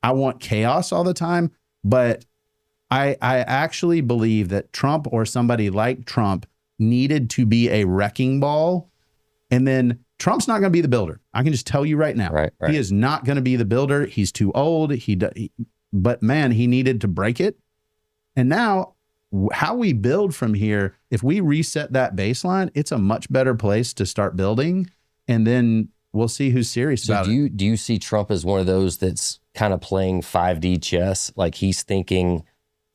I want chaos all the time, but I actually believe that Trump or somebody like Trump needed to be a wrecking ball. And then Trump's not going to be the builder. I can just tell you right now. Right. He is not going to be the builder. He's too old. But man, he needed to break it. And now how we build from here, if we reset that baseline, it's a much better place to start building. And then we'll see who's serious about it. Do you see Trump as one of those that's kind of playing 5D chess? Like he's thinking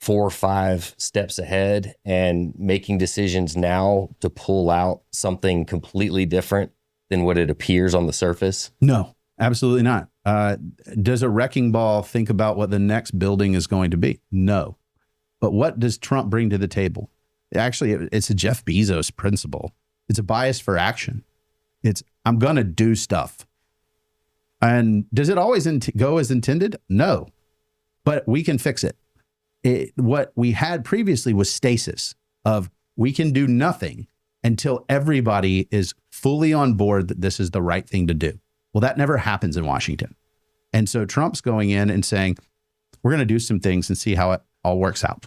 4 or 5 steps ahead and making decisions now to pull out something completely different than what it appears on the surface? No, absolutely not. Does a wrecking ball think about what the next building is going to be? No. But what does Trump bring to the table? Actually, it's a Jeff Bezos principle. It's a bias for action. It's, I'm going to do stuff. And does it always go as intended? No. But we can fix it. What we had previously was stasis of we can do nothing until everybody is fully on board that this is the right thing to do. Well, that never happens in Washington. And so Trump's going in and saying, we're going to do some things and see how it all works out.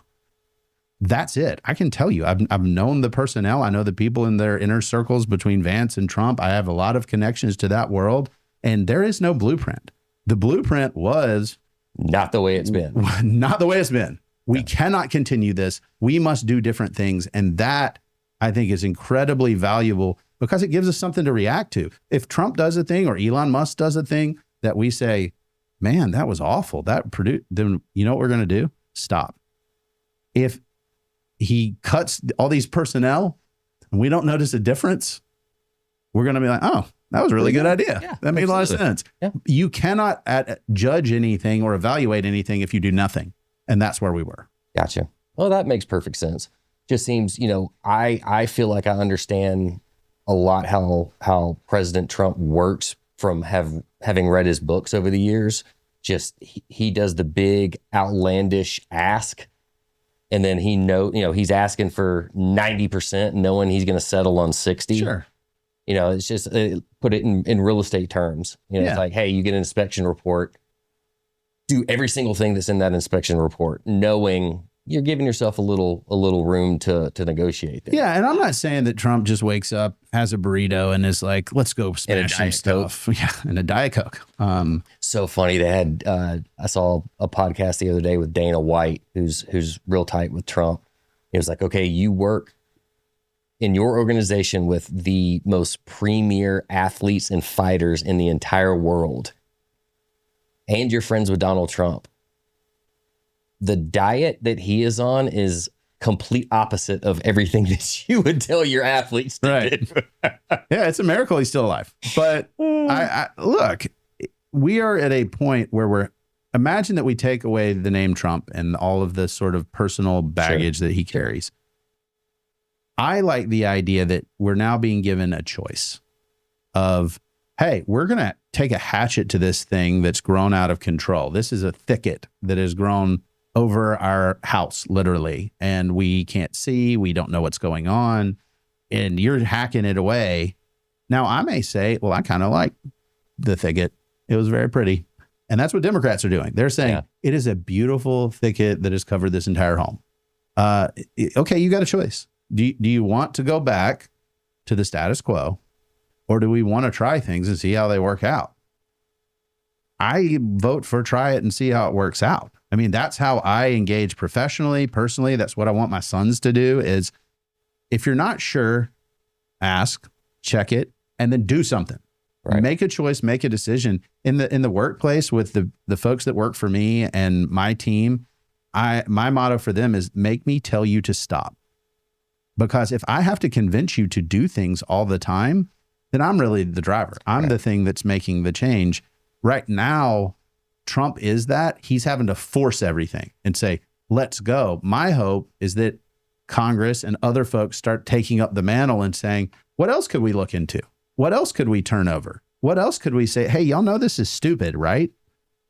That's it. I can tell you, I've known the personnel. I know the people in their inner circles between Vance and Trump. I have a lot of connections to that world, and there is no blueprint. The blueprint was not the way it's been. Not the way it's been. We cannot continue this. We must do different things. And that, I think, is incredibly valuable because it gives us something to react to. If Trump does a thing or Elon Musk does a thing that we say, man, that was awful, then you know what we're going to do? Stop. If he cuts all these personnel and we don't notice a difference, we're going to be like, oh, that was a really good idea. Yeah, that made a lot of sense. Yeah. You cannot judge anything or evaluate anything if you do nothing. And that's where we were. Gotcha. Well, that makes perfect sense. Just seems, I feel like I understand a lot how President Trump works from having read his books over the years. Just he does the big outlandish ask. And then he's asking for 90%, knowing he's going to settle on 60. Sure. It's just put it in real estate terms. It's like, hey, you get an inspection report, do every single thing that's in that inspection report, knowing you're giving yourself a little room to negotiate there. Yeah, and I'm not saying that Trump just wakes up, has a burrito, and is like, let's go smash some stuff. Yeah, and a Diet Coke. So funny. They had I saw a podcast the other day with Dana White, who's real tight with Trump. He was like, okay, you work in your organization with the most premier athletes and fighters in the entire world, and you're friends with Donald Trump. The diet that he is on is complete opposite of everything that you would tell your athletes to do. Yeah, it's a miracle he's still alive. But I look, we are at a point where imagine that we take away the name Trump and all of the sort of personal baggage that he carries. I like the idea that we're now being given a choice of, hey, we're going to take a hatchet to this thing that's grown out of control. This is a thicket that has grown over our house, literally, and we can't see, we don't know what's going on, and you're hacking it away. Now, I may say, well, I kind of like the thicket. It was very pretty. And that's what Democrats are doing. They're saying it is a beautiful thicket that has covered this entire home. Okay, you got a choice. Do you want to go back to the status quo, or do we want to try things and see how they work out? I vote for try it and see how it works out. I mean, that's how I engage professionally, personally. That's what I want my sons to do is if you're not sure, ask, check it, and then do something. Right. Make a choice, make a decision. In the workplace with the folks that work for me and my team, my motto for them is make me tell you to stop. Because if I have to convince you to do things all the time, then I'm really the driver. I'm the thing that's making the change. Right now, Trump is that. He's having to force everything and say, let's go. My hope is that Congress and other folks start taking up the mantle and saying, what else could we look into? What else could we turn over? What else could we say? Hey, y'all know this is stupid, right?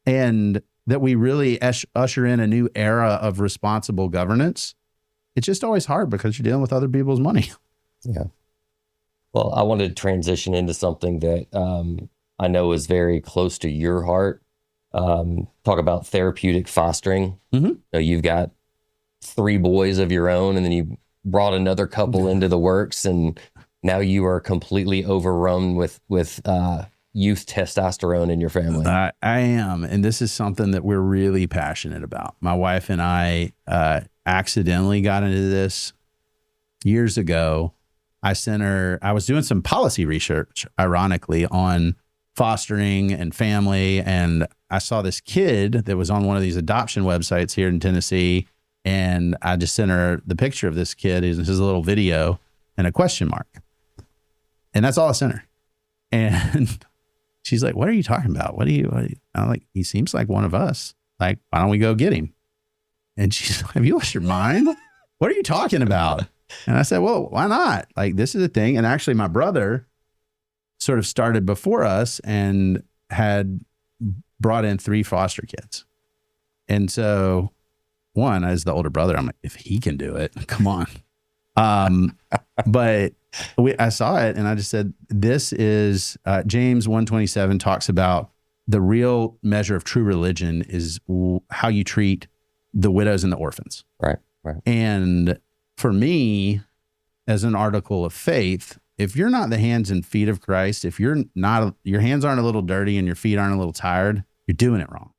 And that we really usher in a new era of responsible governance, it's just always hard because you're dealing with other people's money. Yeah. Well, I wanted to transition into something that I know is very close to your heart. Talk about therapeutic fostering. Mm-hmm. So you've got 3 boys of your own, and then you brought another couple into the works, and now you are completely overrun with youth testosterone in your family. I am. And this is something that we're really passionate about. My wife and I accidentally got into this years ago. I was doing some policy research, ironically, on fostering and family. And I saw this kid that was on one of these adoption websites here in Tennessee. And I just sent her the picture of this kid, his little video, and a question mark. And that's all I sent her. And she's like, what are you talking about? I'm like, he seems like one of us. Like, why don't we go get him? And she's like, have you lost your mind? What are you talking about? And I said, well, why not? Like, this is a thing. And actually, my brother sort of started before us and had brought in 3 foster kids. And so, one, as the older brother, I'm like, if he can do it, come on. But I saw it and I just said, this is James 1:27 talks about the real measure of true religion is how you treat the widows and the orphans. Right. And for me, as an article of faith, if you're not the hands and feet of Christ, if your hands aren't a little dirty and your feet aren't a little tired, you're doing it wrong.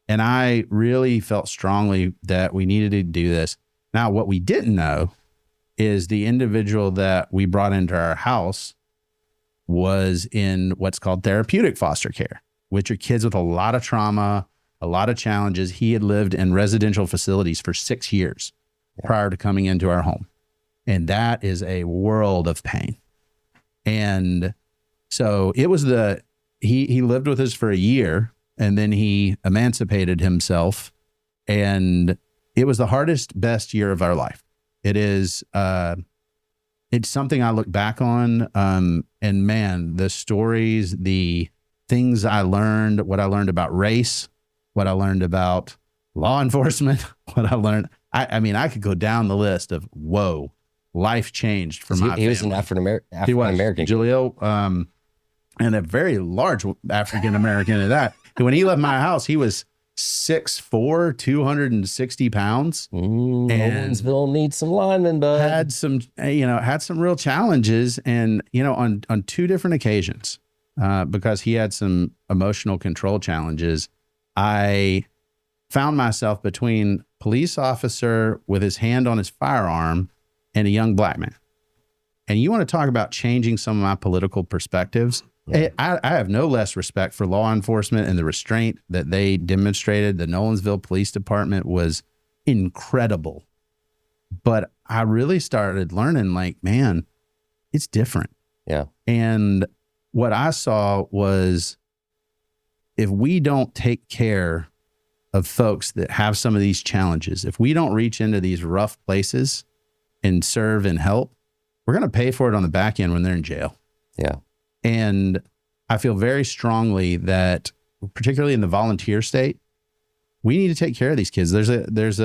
And I really felt strongly that we needed to do this. Now, what we didn't know is the individual that we brought into our house was in what's called therapeutic foster care, which are kids with a lot of trauma, a lot of challenges. He had lived in residential facilities for 6 years prior to coming into our home. And that is a world of pain. And so it was he lived with us for a year, and then he emancipated himself, and it was the hardest, best year of our life. It is, it's something I look back on, and man, the stories, the things I learned, what I learned about race, what I learned about law enforcement, what I learned, I mean, I could go down the list of, whoa, life changed for my family. He was an African-American. Jaleel, and a very large African-American at that. When he left my house, he was 6'4", 260 pounds. Owensville needs some linemen, bud. Had some real challenges, and on 2 different occasions, because he had some emotional control challenges. I found myself between police officer with his hand on his firearm and a young black man. And you want to talk about changing some of my political perspectives? Yeah. I have no less respect for law enforcement and the restraint that they demonstrated. The Nolensville Police Department was incredible. But I really started learning, like, man, it's different. Yeah. And what I saw was, if we don't take care of folks that have some of these challenges, if we don't reach into these rough places and serve and help, we're going to pay for it on the back end when they're in jail. Yeah. And I feel very strongly that, particularly in the volunteer state, we need to take care of these kids. There's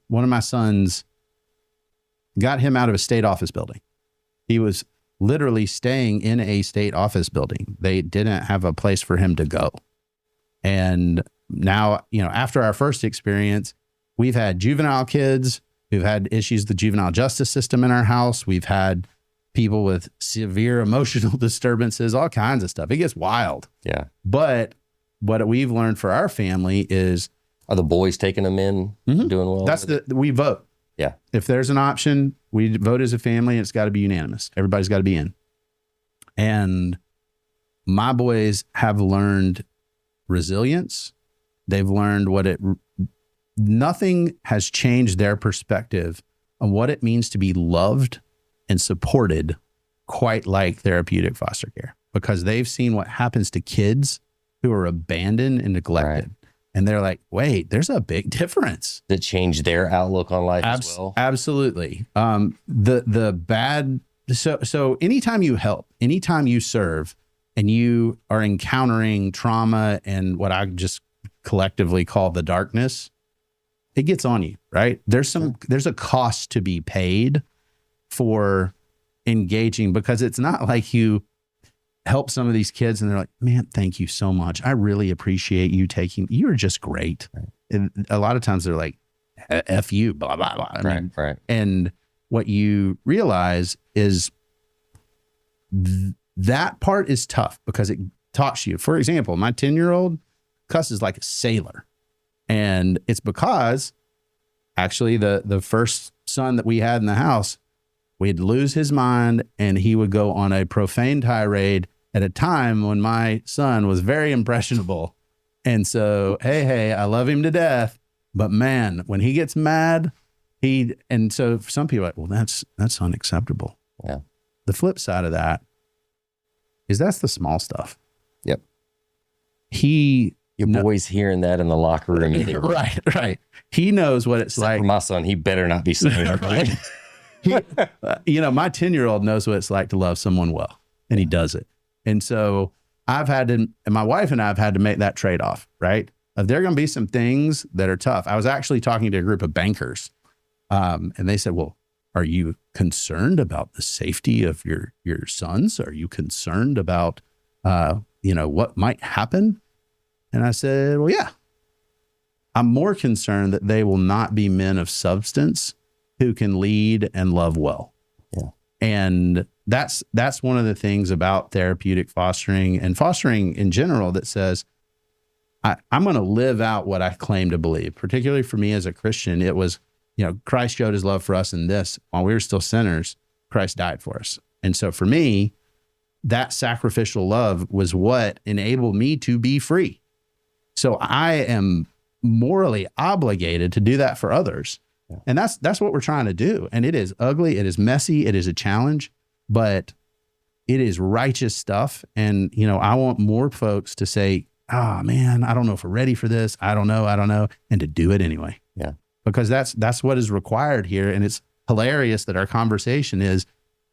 one of my sons, got him out of a state office building. He was literally staying in a state office building. They didn't have a place for him to go. And now, after our first experience, we've had juvenile kids. We've had issues with the juvenile justice system in our house. We've had people with severe emotional disturbances, all kinds of stuff. It gets wild. Yeah. But what we've learned for our family is, are the boys taking them in, doing well? We vote. Yeah. If there's an option, we vote as a family, and it's got to be unanimous. Everybody's got to be in. And my boys have learned resilience. They've learned nothing has changed their perspective on what it means to be loved and supported quite like therapeutic foster care, because they've seen what happens to kids who are abandoned and neglected. Right. And they're like, wait, there's a big difference. That changed their outlook on life as well. Absolutely. So anytime you help, anytime you serve, and you are encountering trauma and what I just collectively call the darkness, it gets on you, right? There's a cost to be paid for engaging, because it's not like you help some of these kids and they're like, man, thank you so much. I really appreciate you're just great. Right. And a lot of times they're like, F you, blah, blah, blah. I mean, right. And what you realize is that part is tough because it taught you. For example, my 10-year-old cusses like a sailor. And it's because actually the first son that we had in the house, we'd lose his mind and he would go on a profane tirade at a time when my son was very impressionable. And so, hey, I love him to death, but man, when he gets mad, and so for some people, like, well, that's unacceptable. Yeah. The flip side of that is that's the small stuff. Yep. Your boy's hearing that in the locker room. Right. He knows what it's like. For my son, he better not be saying that. Right. My 10-year-old knows what it's like to love someone well, and he does it. And so and my wife and I have had to make that trade-off, right? There are going to be some things that are tough. I was actually talking to a group of bankers, and they said, well, are you concerned about the safety of your sons? Are you concerned about, what might happen? And I said, well, yeah. I'm more concerned that they will not be men of substance who can lead and love well. Yeah. And that's one of the things about therapeutic fostering and fostering in general that says, I'm going to live out what I claim to believe. Particularly for me as a Christian, it was, Christ showed his love for us in this. While we were still sinners, Christ died for us. And so for me, that sacrificial love was what enabled me to be free. So I am morally obligated to do that for others. Yeah. And that's what we're trying to do. And it is ugly. It is messy. It is a challenge, but it is righteous stuff. And, I want more folks to say, oh man, I don't know if we're ready for this. I don't know. And to do it anyway. Yeah. Because that's what is required here. And it's hilarious that our conversation is,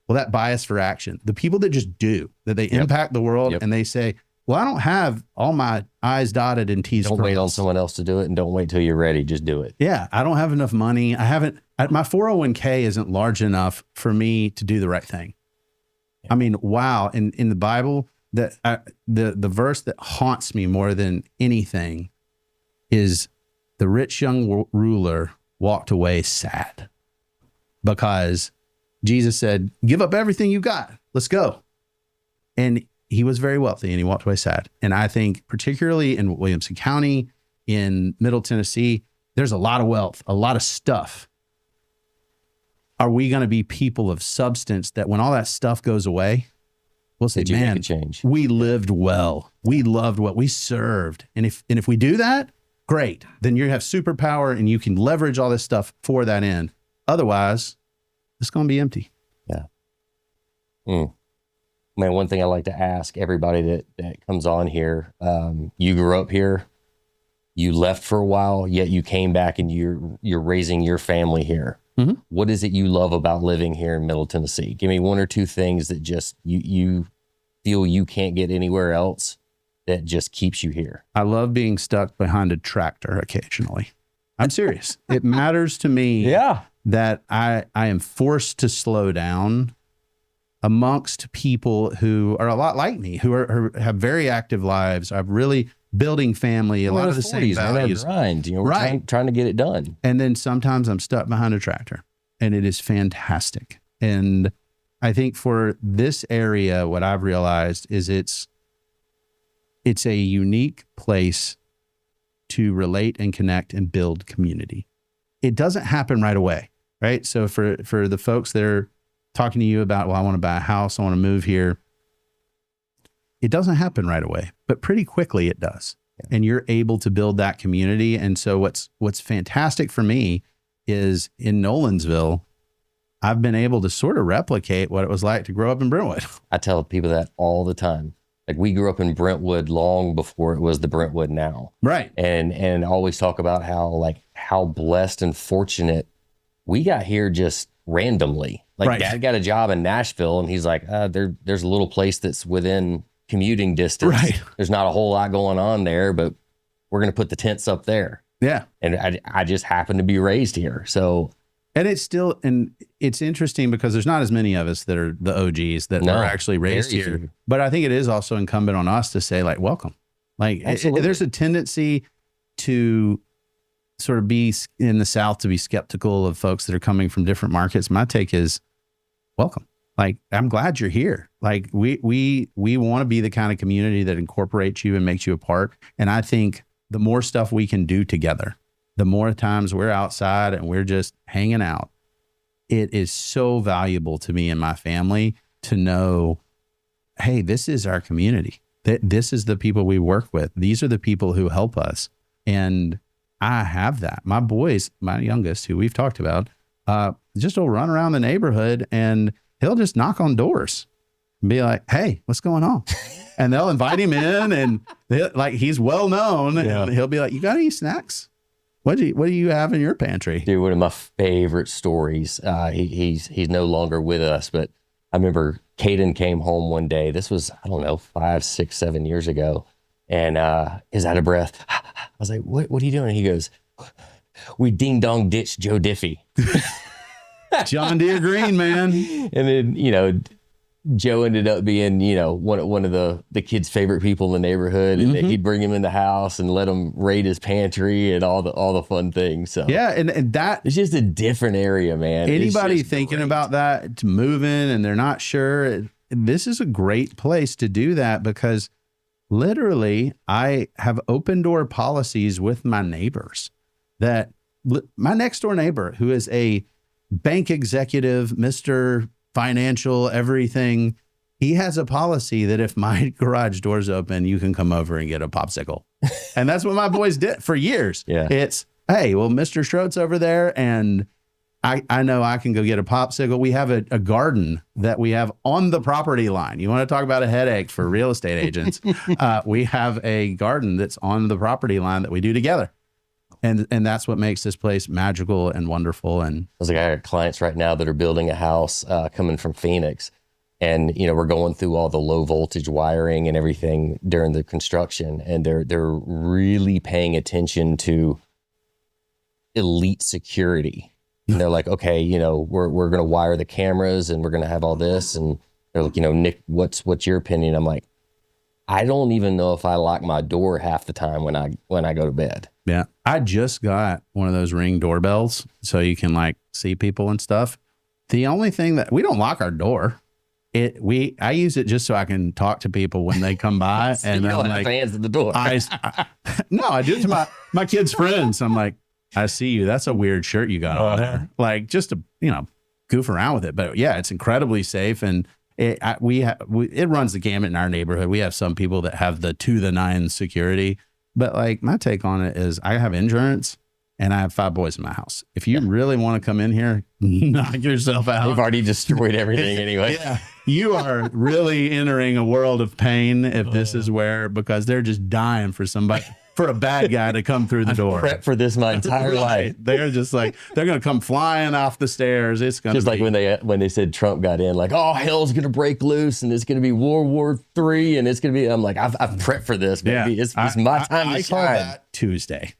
well, that bias for action, the people that just do, that they impact the world and they say, well, I don't have all my I's dotted and T's crossed. Don't wait on someone else to do it, and don't wait till you're ready. Just do it. Yeah. I don't have enough money. My 401k isn't large enough for me to do the right thing. Yeah. I mean, wow. In the Bible, the verse that haunts me more than anything is the rich young ruler walked away sad because Jesus said, give up everything you got. Let's go. And he was very wealthy and he walked away sad. And I think particularly in Williamson County, in Middle Tennessee, there's a lot of wealth, a lot of stuff. Are we going to be people of substance that when all that stuff goes away, we'll say, man, we lived well. We loved what we served. And if we do that, great. Then you have superpower and you can leverage all this stuff for that end. Otherwise, it's going to be empty. Yeah. Man, one thing I like to ask everybody that comes on here, you grew up here, you left for a while, yet you came back and you're raising your family here. Mm-hmm. What is it you love about living here in Middle Tennessee? Give me one or two things that just you feel you can't get anywhere else that just keeps you here. I love being stuck behind a tractor occasionally. I'm serious. It matters to me that I am forced to slow down amongst people who are a lot like me, who have very active lives, are really building family, a lot of the same values. Grind, we're trying to get it done. And then sometimes I'm stuck behind a tractor, and it is fantastic. And I think for this area, what I've realized is it's a unique place to relate and connect and build community. It doesn't happen right away, right? So for the folks that are talking to you about, well, I want to buy a house, I want to move here. It doesn't happen right away, but pretty quickly it does. Yeah. And you're able to build that community. And so what's fantastic for me is in Nolansville, I've been able to sort of replicate what it was like to grow up in Brentwood. I tell people that all the time. Like, we grew up in Brentwood long before it was the Brentwood now. Right. And always talk about how blessed and fortunate we got here just randomly. Like, Dad got a job in Nashville, and he's like, there's a little place that's within commuting distance. Right. There's not a whole lot going on there, but we're going to put the tents up there. Yeah. And I just happen to be raised here. So, and it's interesting because there's not as many of us that are the OGs that are actually raised here. Few. But I think it is also incumbent on us to say, like, welcome. Like, there's a tendency to sort of be in the South to be skeptical of folks that are coming from different markets. My take is welcome. Like, I'm glad you're here. Like, we want to be the kind of community that incorporates you and makes you a part. And I think the more stuff we can do together, the more times we're outside and we're just hanging out, it is so valuable to me and my family to know, hey, this is our community. This is the people we work with. These are the people who help us. And I have that. My boys, my youngest, who we've talked about, just will run around the neighborhood and he'll just knock on doors and be like, hey, what's going on? And they'll invite him in, and like, he's well known. Yeah. And he'll be like, you got any snacks? What do you have in your pantry? Dude, one of my favorite stories. He's no longer with us, but I remember Caden came home one day. This was, I don't know, 5, 6, 7 years ago. And is out of breath. I was like, what are you doing? And he goes, we ding dong ditched Joe Diffie. John Deere Green, man. And then, Joe ended up being, one of the kids' favorite people in the neighborhood, and he'd bring him in the house and let him raid his pantry and all the fun things. So yeah, and that it's just a different area, man. Anybody thinking about that, to moving and they're not sure, this is a great place to do that, because literally I have open door policies with my neighbors. That my next door neighbor, who is a bank executive, Mr. Financial, everything, he has a policy that if my garage door's open, you can come over and get a popsicle. And that's what my boys did for years. Yeah. It's, hey, well, Mr. Schroed's over there, and I know I can go get a popsicle. We have a garden that we have on the property line. You want to talk about a headache for real estate agents? We have a garden that's on the property line that we do together. And that's what makes this place magical and wonderful. And I got clients right now that are building a house coming from Phoenix. And, we're going through all the low voltage wiring and everything during the construction. And they're really paying attention to elite security. And they're like, okay, we're going to wire the cameras and we're going to have all this. And they're like, Nick, what's your opinion? I'm like, I don't even know if I lock my door half the time when I go to bed. Yeah. I just got one of those Ring doorbells so you can like see people and stuff. The only thing that we don't lock our door. I use it just so I can talk to people when they come by. So and you I'm don't like, have hands at the door. No, I do it to my kids' friends. I'm like, I see you. That's a weird shirt you got on there. Like, just to, goof around with it. But yeah, it's incredibly safe. And it runs the gamut in our neighborhood. We have some people that have the to the nine security. But like, my take on it is I have insurance and I have 5 boys in my house. If you really want to come in here, knock yourself out. They've already destroyed everything anyway. Yeah. You are really entering a world of pain if this is because they're just dying for a bad guy to come through the door. I've prepped for this my entire life. They're just like, they're going to come flying off the stairs. It's going to just like when they said Trump got in, like, oh, hell's going to break loose and it's going to be World War III and it's going to be, I'm like, I've prepped for this, baby. Yeah. It's my time to shine. That Tuesday.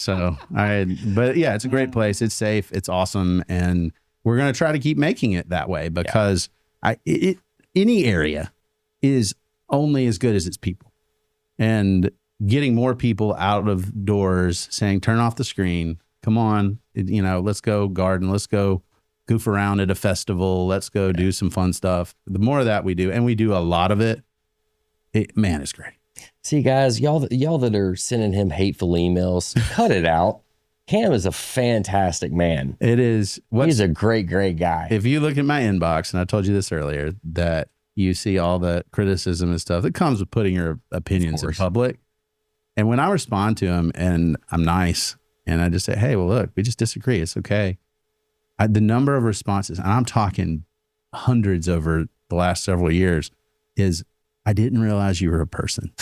But yeah, it's a great place. It's safe. It's awesome. And we're going to try to keep making it that way because any area is only as good as its people. And getting more people out of doors saying, turn off the screen. Come on. Let's go garden. Let's go goof around at a festival. Let's go do some fun stuff. The more of that we do, and we do a lot of it, it's great. See, guys, y'all that are sending him hateful emails, cut it out. Cam is a fantastic man. It is. He's a great, great guy. If you look at my inbox, and I told you this earlier, that you see all the criticism and stuff that comes with putting your opinions in public. And when I respond to him and I'm nice and I just say, hey, well, look, we just disagree. It's okay. The number of responses, and I'm talking hundreds over the last several years, is I didn't realize you were a person.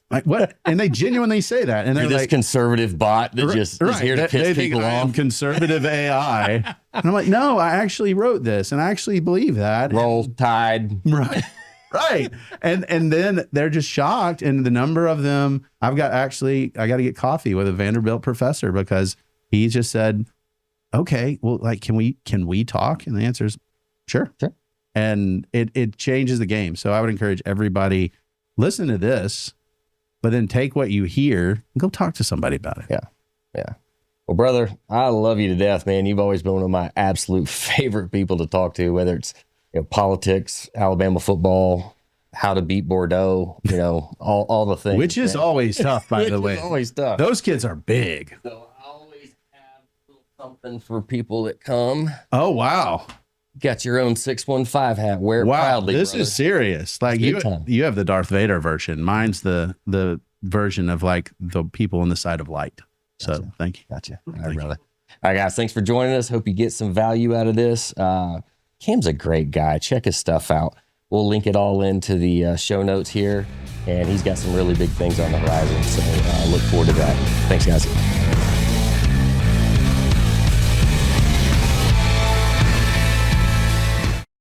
Like, what? And they genuinely say that. And they're this like, conservative bot that just is here to piss people off. Conservative AI. And I'm like, no, I actually wrote this and I actually believe that. Roll Tide. Right. Right. And then they're just shocked. And the number of them, I got to get coffee with a Vanderbilt professor because he just said, okay, well, like, can we talk? And the answer is sure. And it changes the game. So I would encourage everybody, listen to this, but then take what you hear and go talk to somebody about it. Yeah. Well, brother, I love you to death, man. You've always been one of my absolute favorite people to talk to, whether it's politics, Alabama football, how to beat Bordeaux, all the things. Which is always tough, by the way. Always tough. Those kids are big. So I always have a little something for people that come. Oh, wow. Got your own 615 hat. Wear it proudly, this brother. is serious. Like you have the Darth Vader version. Mine's the version of like the people on the side of light. So thank you. Gotcha. All right, brother. All right, guys. Thanks for joining us. Hope you get some value out of this. Cam's a great guy. Check his stuff out. We'll link it all into the show notes here. And he's got some really big things on the horizon. So look forward to that. Thanks, guys.